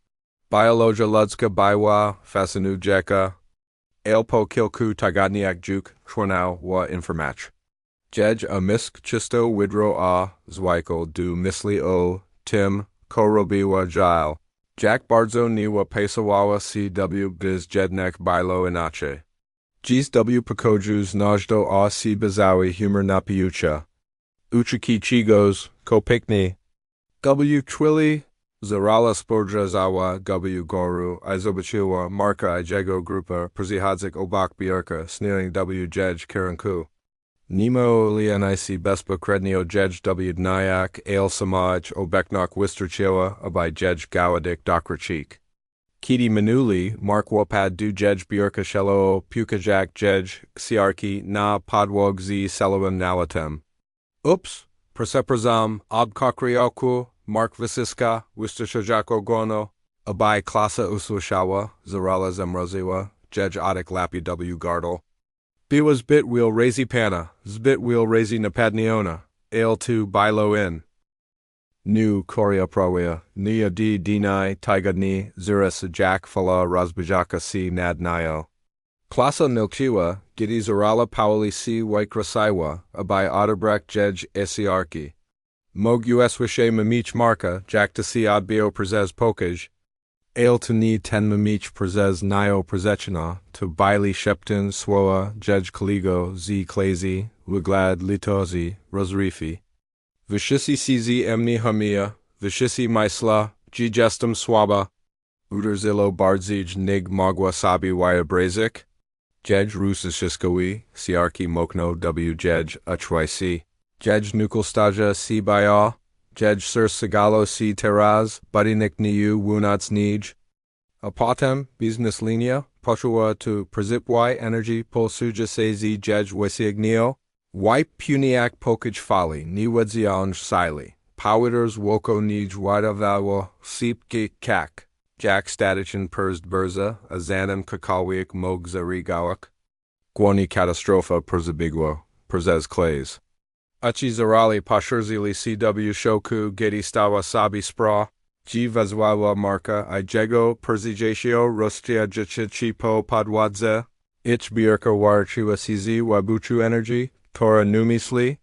Biologia ludska biwa, fasanu jeka. Elpo kilku tagadniak juk, shwanau wa informach. Jej a misk chisto widro a, zwykel du misli o, tim, korobiwa jile. Jack Bardzo niwa pesawawa cw biz jednek bilo inache. Gis w pakojus najdo a si bazawi humor napiucha. Uchiki chigos, kopikni. W twili, zarala sporjazawa w goru, izobachiwa marka ijego grupa, przihadzik obak bierka, sneering w jej karanku. Nemo lianici bespa krednio jej w dnyak, ale samaj, obeknok wisterchiwa, abai jej gawadik dokrachik. Kiti manuli, mark wapad du jej bierka shelo, pukajak jej, ksiarki, na podwog z selawan nalatem. Ups, perseprazam, obkokriokwu, mark visiska, wistershajako gono, abai klasa uslushawa, zarala zemroziwa, jej odik lapi w gardel. Biwas bit wheel razy pana, zbit wheel razy napadniona, ale to bilo in. Nu korea prawia, nia di dinai, taigadni, zira sajak fala razbijaka si nadnayo. Klasa nilchiwa, gidi zarala pawali si waikrasaiwa, abai oderbrecht jej esiarki. Mog uswishe mamich marka, jakta si odbio prezes pokaj. Ale to ni ten mamich prezes nio prezechina, to baili sheptin swoa, jej kaligo, z klasi, wiglad litozi, rosrifi. Vishisi cz emni hamia, vishisi maisla, g gestum swaba. Uderzilo bardzij nig magwa sabi waya brazik. Jej rusishiskowi, siarki mokno w jej hyc. Jej nukelstaja si baya. Jej sur sigalo si teraz, budinik niu wunats nij. Apotem, business linea, pochua to prezipwai energy polsuja sezi jej wesignio. Wipe puniak pokaj fali, ni wedzianj sili. Powiders woko nij widavawa, sipki kak. Jack statichin perzd berza, azanem kakalwiak mogzarigawak. Gwani katastrofa perzabigwa, perzez clays. Achi zarali pashurzili cw shoku gedi stawa sabi spra. G vezwawa marka ijego perzijatio rostia jichichipo padwadze. Ich bierka warchiwa cz wabuchu energy. Tora numisli.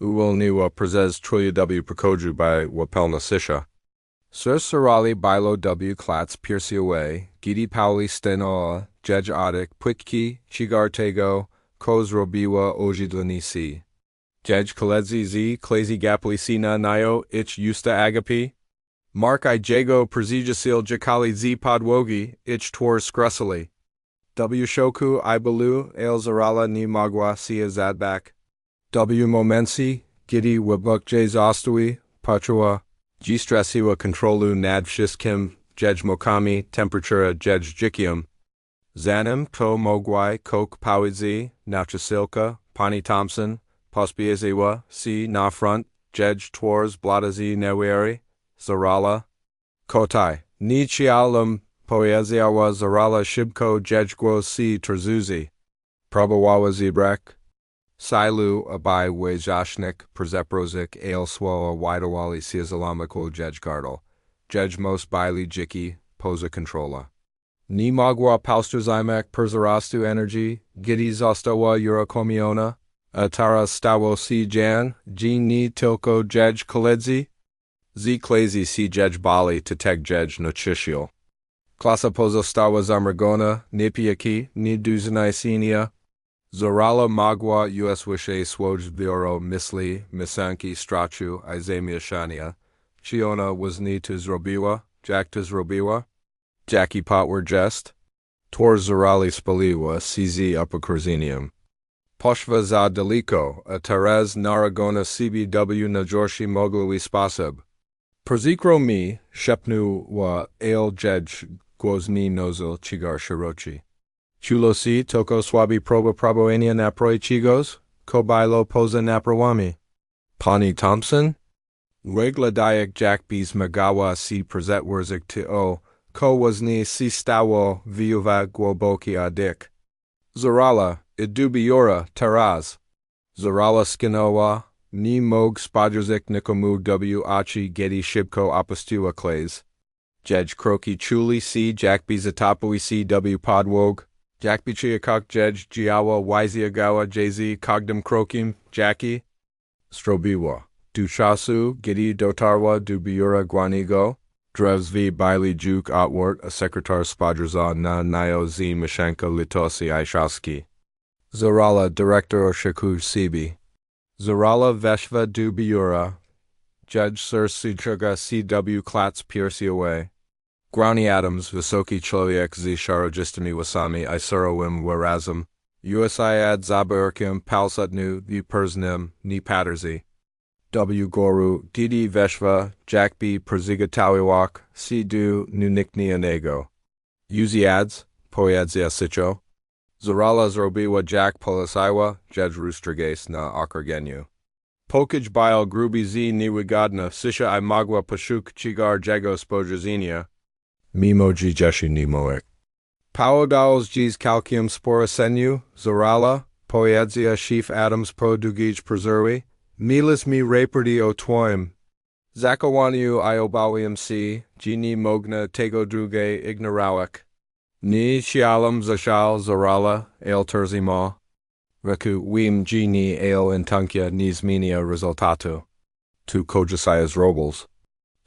Uwal niwa prezes truya w prakoju by wapelna sisha. Sir Sarali bilo w klats pierci away, gidi pauli stenoa, jej odik, pwitki, chigartego, koz robiwa ojidlanisi. Jej koledzi z klezi gapli sina nayo ich justa agapi. Mark I jego perzijasil jakali z podwogi, ich tor scrusily. W shoku I balu, el zarala ni magwa sia zadbak. W momensi, gidi wabuk j ostui, pachua. G stresiwa controlu nad všiskim, jej mokami, temperatura jej jikium. Zanim to mogwai kok powidzi, nauchasilka, pani Thompson, pospieziwa, si na front, jej tors bladazi neweri, zarala. Kotai, ni chialum, poeziawa zarala shibko jejgwo si terzuzi. Probawawa zebrak. Silu abai wejashnik, perzeprozik, ale swoa widawali siazalamiko jej gardel. Jej most baili jiki, posa controla. Ni magła paustuzymek perserastu energy, gidi została uruchomiona, a teraz stało si jan, ni tylko jej koledzy? Z klasie si jej bali to teg jej nocicial. Klasa pozostała zamrogona, nipiaki, ni duzinajsinia. Zorala magła usłysze swoj biuro myśli, misanki strachu I zamieszania. Czy ona wazni to zrobiła, jak to zrobiła? Jaki potwór jest? Tor zorali spaliła, cz apokorzenium. Poszwa za daleko, a teraz naragona cbw najgorszy mogły sposób. Przykro mi, szepnął ale jej głośny nozil cigar szeroki. Chulosi toko słabi proba prabowania naproi chigos, kobailo poza naprawami. Pani Thompson? Regla dayak jack bis magawa si przetworzyk to, ko wazni si stało viuva głęboki adik. Zorala, idubiora, taraz. Zorala skinowa, ni mog spodrzyk nikomu w gedi szybko opustiła klas. Jej kroki chuli si jack bis atapui cw podwog. Jack bichiakok jej jiawa wiziagawa jz kogdom krokim, Jackie. Strobiwa. Du chasu, gidi dotarwa du biura guanigo. Drevsvi baili juk outward a sekretar spodrza na nio z mishanka litosi ishaski. Zorala director oshaku sibi. Zorala veshva du biura. Judge Sir Suchuga cw klats piercy away. Grani Adams, Vysoki Człowiek z Sharojistami Wasami Isurowim Warazum, Usiad Zabarkim Palsutnu Uperznim Ni Paterzi, W. Goru, Didi Veshva, Jack B. Perzigatawiwak, C. Du Nuniknianego. Uziads, Poyadzia Sicho, Zorala Zrobiwa Jack Polisaiwa, Jedge Roostergase na Okrgeniu. Pokaj Bile Grubi Z. Niwigadna, Sisha I Magwa Pashuk Chigar Jego Spojazinia, Mimoji Jeshi Nimoek. Paodals G's Calcium Sporosenu, Zorala, Poedzia Sheaf Adams Produgij Preservi, Milis mi Raperdi O Twoim. Zakawaniu Iobawium C, Gini Mogna Tego Druge Ignorawak. Ni Shialam Zashal Zorala, El Terzima. Reku Wim Gini El Intunkia Nizminia Resultato. Tu Kojasias Robles.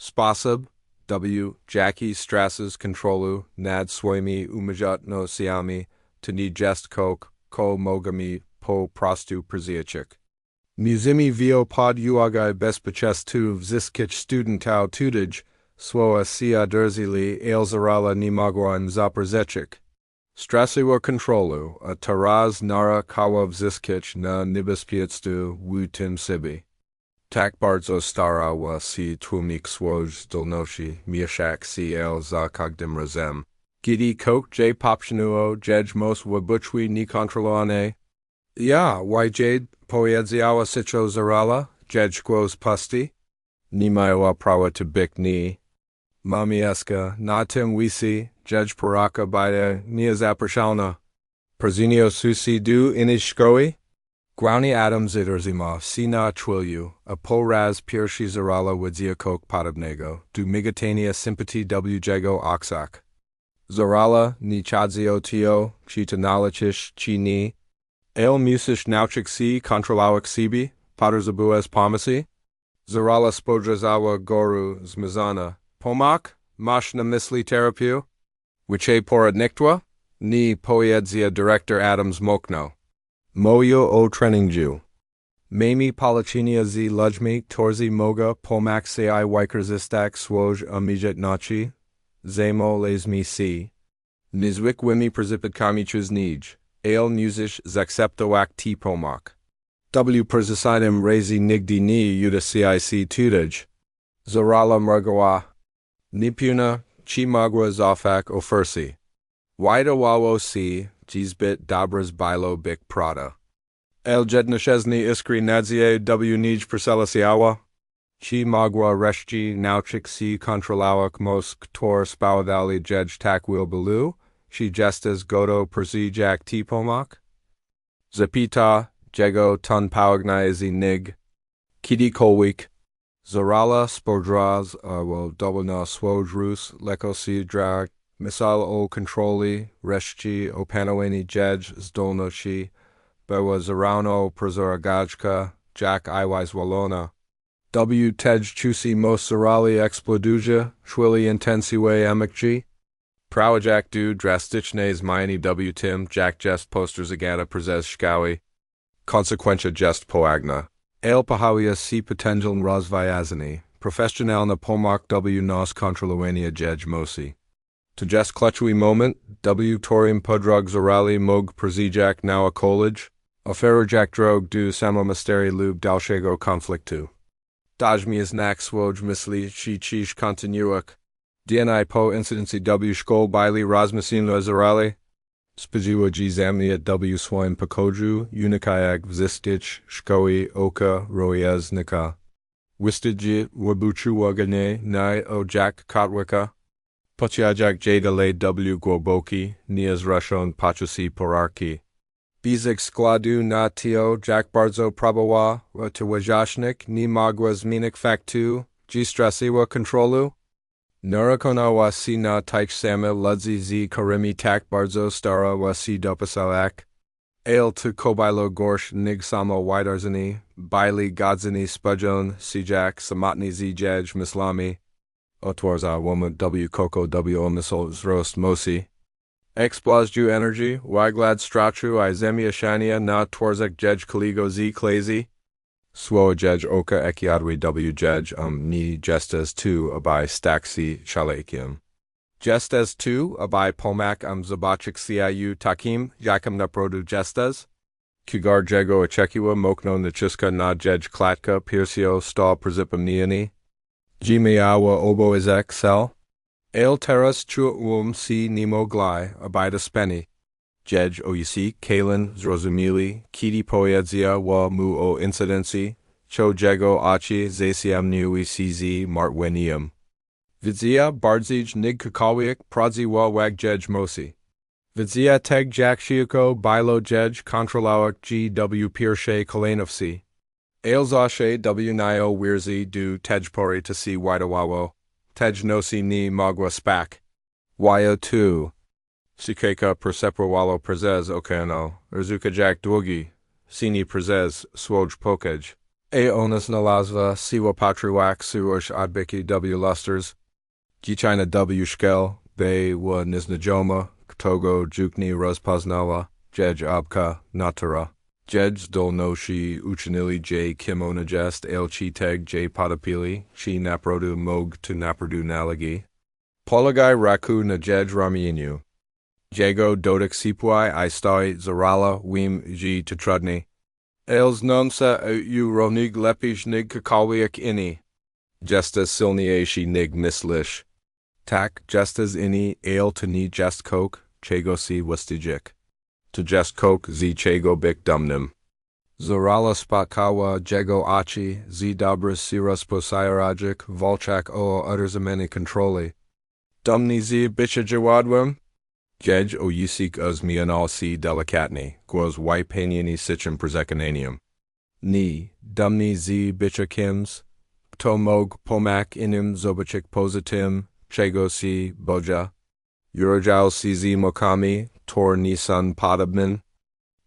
Spasib. W. Jackie Strasses Controlu, Nad Swami Umajat no Siami, Tani Jest Kok, Ko Mogami, Po Prostu Prziachik. Muzimi Vio Pod Uagai Bespachestu Vziskich Studentau Tudij, Swoa Sia Derzili, Ailzarala Nimagwan Zaprezechik. Strasiwa Controlu, a Taraz Nara Kawa Vziskich na Nibispietstu Wu Tim Sibi. Tak bardzo stara wa si tłumnik swoj dolnoshi, mieszak si el za kogdim razem. Gidi kok j popshanuo, jej mos wabuchwi ni kontroloane. Ja, jade poedziała sicho zarala, jej quos pusti. Ni maiwa prawa tabik ni. Mamieska, na tim wisi, jej paraka bide, ni zaprashalna. Perzinio susi du inishkoi? Grani Adams iderzima, sina twilju, a poraz piershi zarala widziakok podobnego, du migatania sympati wjego oksak. Zarala ni chadzio tio, chita nalachish chi ni. El musish nauchik si kontrolawak sibi, paterzabues pomasi. Zarala spodrazawa goru zmizana, pomak, mashna misli terapiu. Wiche poradniktwa, ni poedzia director Adams mokno. Moyo o Treningju. Mami Palachinia z Lujmi, Torzi Moga, Pomak se I Wikerzistak Swoj Amijat Nachi, Zamo Lesmi si. Nizwik Wimi Przipidkami Chuznij, Ale Musish Zakseptowak T Pomak. W Perzisidem Razi Nigdi Ni Yuda CIC Tudij. Zorala Mrgawa. Nipuna, Chi Magwa Zofak Ofursi. Wida Wawo si. Jizbit Dabras Bilo Bik Prada. El Jednashesni Iskri Nadzie W Nij Perselasiawa. Chi Magwa Reshji Nauchik Si Kontrolawak Mosk Tor Spawadali Jej Takwil Belu. Chi Gestas Godo Persijak Tipomak. Zapita Jego Tun Pawagnazi Nig. Kidi Kolwik. Zorala Spodraz Will Dobna Swoj Rus Leko Si Drag. Misal o kontroli, reszci opanowanie jedź zdolności, była zarówno przezorgajka, jak i zwolona. W tej chusi mosarali eksploduja, chwili intensiwe amykci. Prałajak du drastyczne zmiany w tym, jak jest postrzegana przez szkoły. Konsekwencja jest poagna. Ale pahawia si potężną rozwijazany, profesjonalna pomoc w nas kontrolowania jedź mosi. To jest kluczowy moment, w którym podróg zorali mógł przeżyć na college, oferujak drog du samomisteri lub dalszego konfliktu. Dajmy znak swoj myśli, czy kontynuak. DNI po incydencji w szkole byli rozmyślne zorali. Spodziło Zziębnięta w swoim pokoju, unikajak wzystyć szkoły oka rojezdnika. Wystydzi wybuczyłoganie na ojak kotwika. Pociajak jadale w głęboki, niezreszon poczuci porarki. Bizek składu na tio jak bardzo próbowa, to wyjaśnik nie mogła zmienić faktu, strasiła kontrolu. Narakonawa si na taich same ludzi z którymi tak bardzo starała si dopisałak. Ale to kobilo gorsz nig samo wydarzeni, byli godzeni spodzion jak samotni z jedź myślami. Otwarza woman w koko w omysł wzrost mosi. Exploziu energy, wyglad strachu I zamieszania na twarzach jedź kolego z klasie. Swo jedź oka ekiadwi w jedź ni gestes tu aby staksi szalekiem. Gestes tu aby pomak zobaczyć ciu takim, jakim naprodu gestes. Kugar jego oczekiwa mokno naciska na jedź klatka piersio sta przypomnieni. Zmieniała obowiązek cel. Ale teraz si nie mogli aby speni. Jedź oisi kalen zrozumieli, kiedy poezja wa mu o incydencji, jego oczy zasiemniły z martwieniem. Widzia bardziej nig kakałek pradziła wag jedź mosi. Widzia teg jak sieko bilo jedź kontrolałak w pierwszej kolejności. Ale zawsze w nio wirzi du tejpori to si widowało, tej nosi ni mogła spak. Wyo tu. Sikeka perseprowało prezes okano, rzuka jak długi, sini prezes swoj pokaj. Onas znalazła siła patriwak surosh odbyki w lusters. Dziewczyna w szkel, wa niznajoma, ktogo jukni rozpoznała, jedź obca natura. Jedź zdolności uczynili kim ona jest ci teg potopili, ci naprodu mog tu naprodu nalagi. Polegaj raku na jedź ramieniu. Jego dotyk sipłaj I stoi zarala wim to trudni. Els non se ronig lepiej nig kakałwiak inni. Jestes silniejsi nig mislish. Tak, jestes inni to ni jest kok, czego si wystydzik. To jest kok z czego bik dumnym. Zarala spotkawa jego oczy, z dobry si rozposajarajik, walczak o otrzymanie kontroli. Dumni z bycia jawadwem? Jedź oisik zmieniał si delikatnie, głos wypełnieni syczym przekonaniem. Ni, dumni z bycia kims, kto mógł pomak inim zobaczyć pozytym, czego si boja. Urojał si z mokami, tor nisan podobny.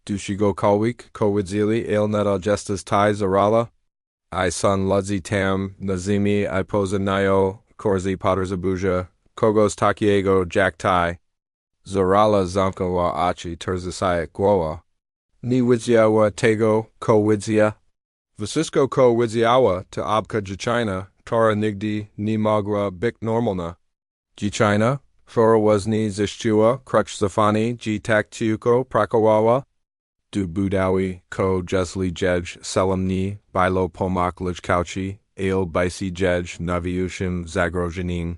Dushigo kawik, kowidzili neta gestas tai zarala. I son ludzi tam, nazimi I pozanayo, korzi podrzabuja, kogos takiego jak tai. Zarala zamkawa achi terzasaya głowa. Ni widziała tego, ko widzia. Wszystko ko widziała, to obca dziewczyna, tora nigdy nie mogła być normalna. Dziewczyna, która nie ziściła, kracz zafani, tak tylko prakowała. Du budawi, ko jesli jedź selamni, bilo pomak ludzkości, bisi jedź nawiushim zagrożeniem.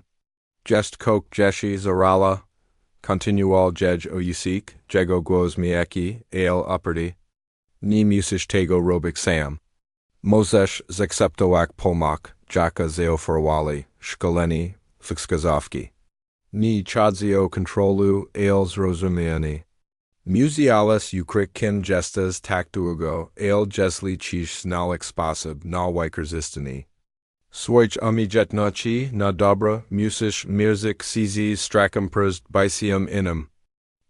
Jest kok jeshi zarala. Continual jedź oisik, jego głos mieki, uparty. Nie musisz tego robić sam. Możesz zaakceptować pomak, jaka zaoferowali, szkoleni, wskazówki. Nie chodzi o kontrolu, zrozumienie. Muzialis ukryć kin gestas tak długo, jesli cisz znalik sposób na wykorzystanie. Swojch umijetnoci na dobra musisz mirzik cz strakum prst bicium inum.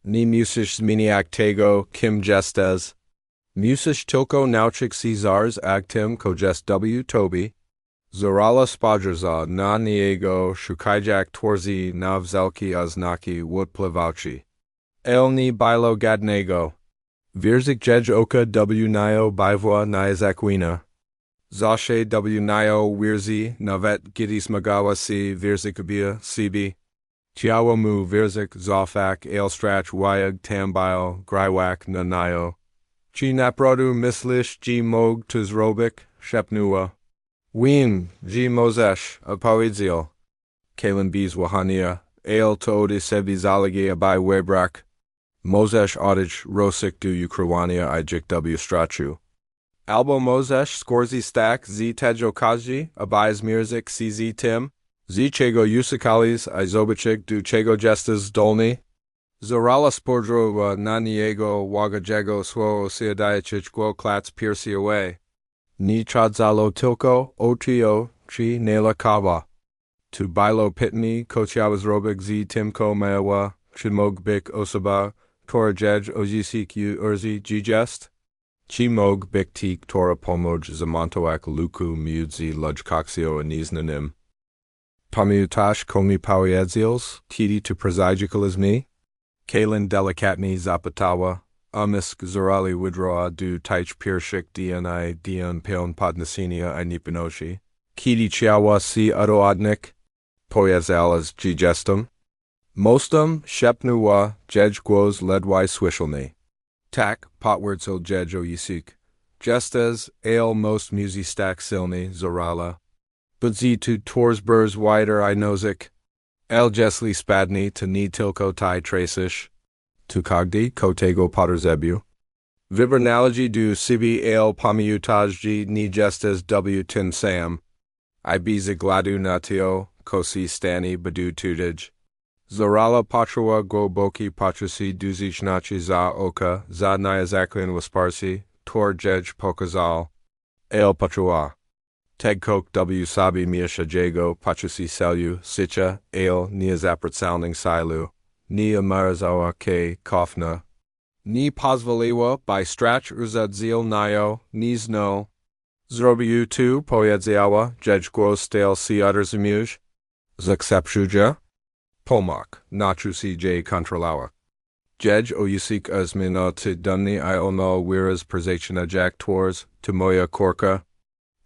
Ni musisz zmieniak tego kim gestes. Musisz tylko nauczyć Cezars agtim kogest w tobi. Zorala spajerza na niego szukajak twarze na wzelki oznaki wodplywałci. Elni bilo gadnego. Wierzyk jedź oka w nio bywła na zakwina. Zawsze w nio wierzy nawet gdy smagała si wierzykabia sibi. Ciało mu wierzyk zofak elstrach wyjag tambil grywak na nio. Ci naprodu myślisz gi mog tu zrobić, szepnęła. Wien, gi możesz, opowiedział. Kalen biz wahania, el to ody sebi zaligi abai webrak. Możesz odejść rosik du ukrywania ijik w strachu. Albo możesz skorzi stak z tego kazi, abai zmierzik cz tim, z czego usykalis I zobaczyk du czego gestes zdolny. Zorala spordrowa na niego wagajego swo osiadajczyćgło klats piersi away. Ni chadzalo tylko otio chi nela kawa. Tu bilo pitni kochiawas robik z timko mewa, chimog bik osoba, tora jej ojisik u urzi gest. Chimog bik tik tora pomoj zamontoak luku mudzi lujkoxio aniznanim. Pamiutash komi powiedzils, tidi tu prezidicalismi. Kalen delikatni zapatawa, umisk zorali widroa du taich pirshik dni dian peon podnasinia I nipinoshi. Kidi chiawa si udoadnik, pojezalas gestum. Mostum shepnuwa jejgwos ledwy swishelni. Tak, potwurzel jejo yisik. Gestes, ale most musistak silni, zorala. Budzi tu torsburs wider I nozik. El jesli spadni to ni tilko tai tracish. Tu kogdi kotego potterzebu. Vibernalogy du sibi el pamiutajji ni gestes w tin sam. I biza gladu natio, kosi stani badu tudij. Zorala patrawa go boki patrasi duzicznachi za oka, za nyazaklin wasparsi, tor jej pokazal. El patrawa. Tegkok w sabi miesha jego patrasi selu, sicha, el niazapratsalning silu. Ni amarazawa ke kofna. Ni pozvoliwa by strach uzadzil nayo, ni zno. Zrobiu tu pojedziała, jejgwo stel si uderzamuj. Zaksepshuja. Pomak, natrusi j kontrolała. Jej oyusik azmina ty dunni I ono wiras przejścia jak tors, ty moja Córka.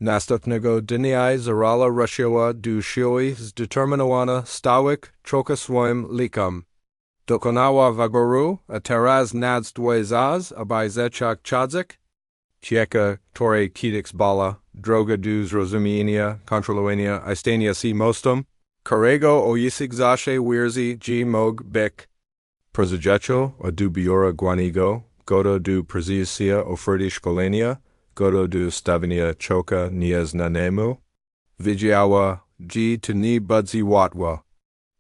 Następnego dnia zarala ruszyła du siły zdeterminowana stałych trochę swoim likom. Dokonała wyboru, a teraz nadzduje zaz, aby zeczak chadzik. Cieka, tore kidiks bala, droga du zrozumienia, kontrolowania istania si mostum. Karego oyisik zashe wirzi g mog bik. Przejecho, a du biora guanigo, godo du prezisia oferti szkolenia, godo du stawienia choka niez nanemu. Widziała g to ni budzi watwa.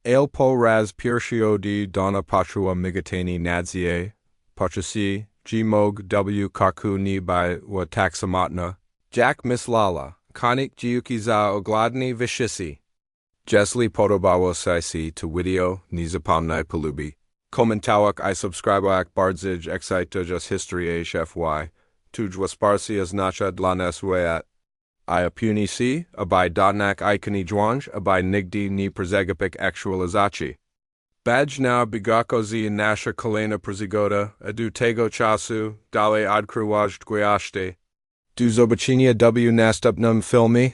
El po raz piershio di dona patrua migatani nadzie, pachasi, g mog w kaku ni by wa taxamatna, jack mislala, konik giuki za ogladni vishisi. Jesli podobało si to video ni zapomnij polubi. Komentałak I subskrybowak bardzij excitojas history fy, tuj wasparsi oznacza dla nas weat. I opuni si, abaj dodnak ikoni dżwanj, abaj nigdy ni przegapik aktualizacji. Badge na bigako z nasza kolejna przygoda, a do tego czasu dalej odkrywać gwiazdy. Do zobaczenia w następnym filmie.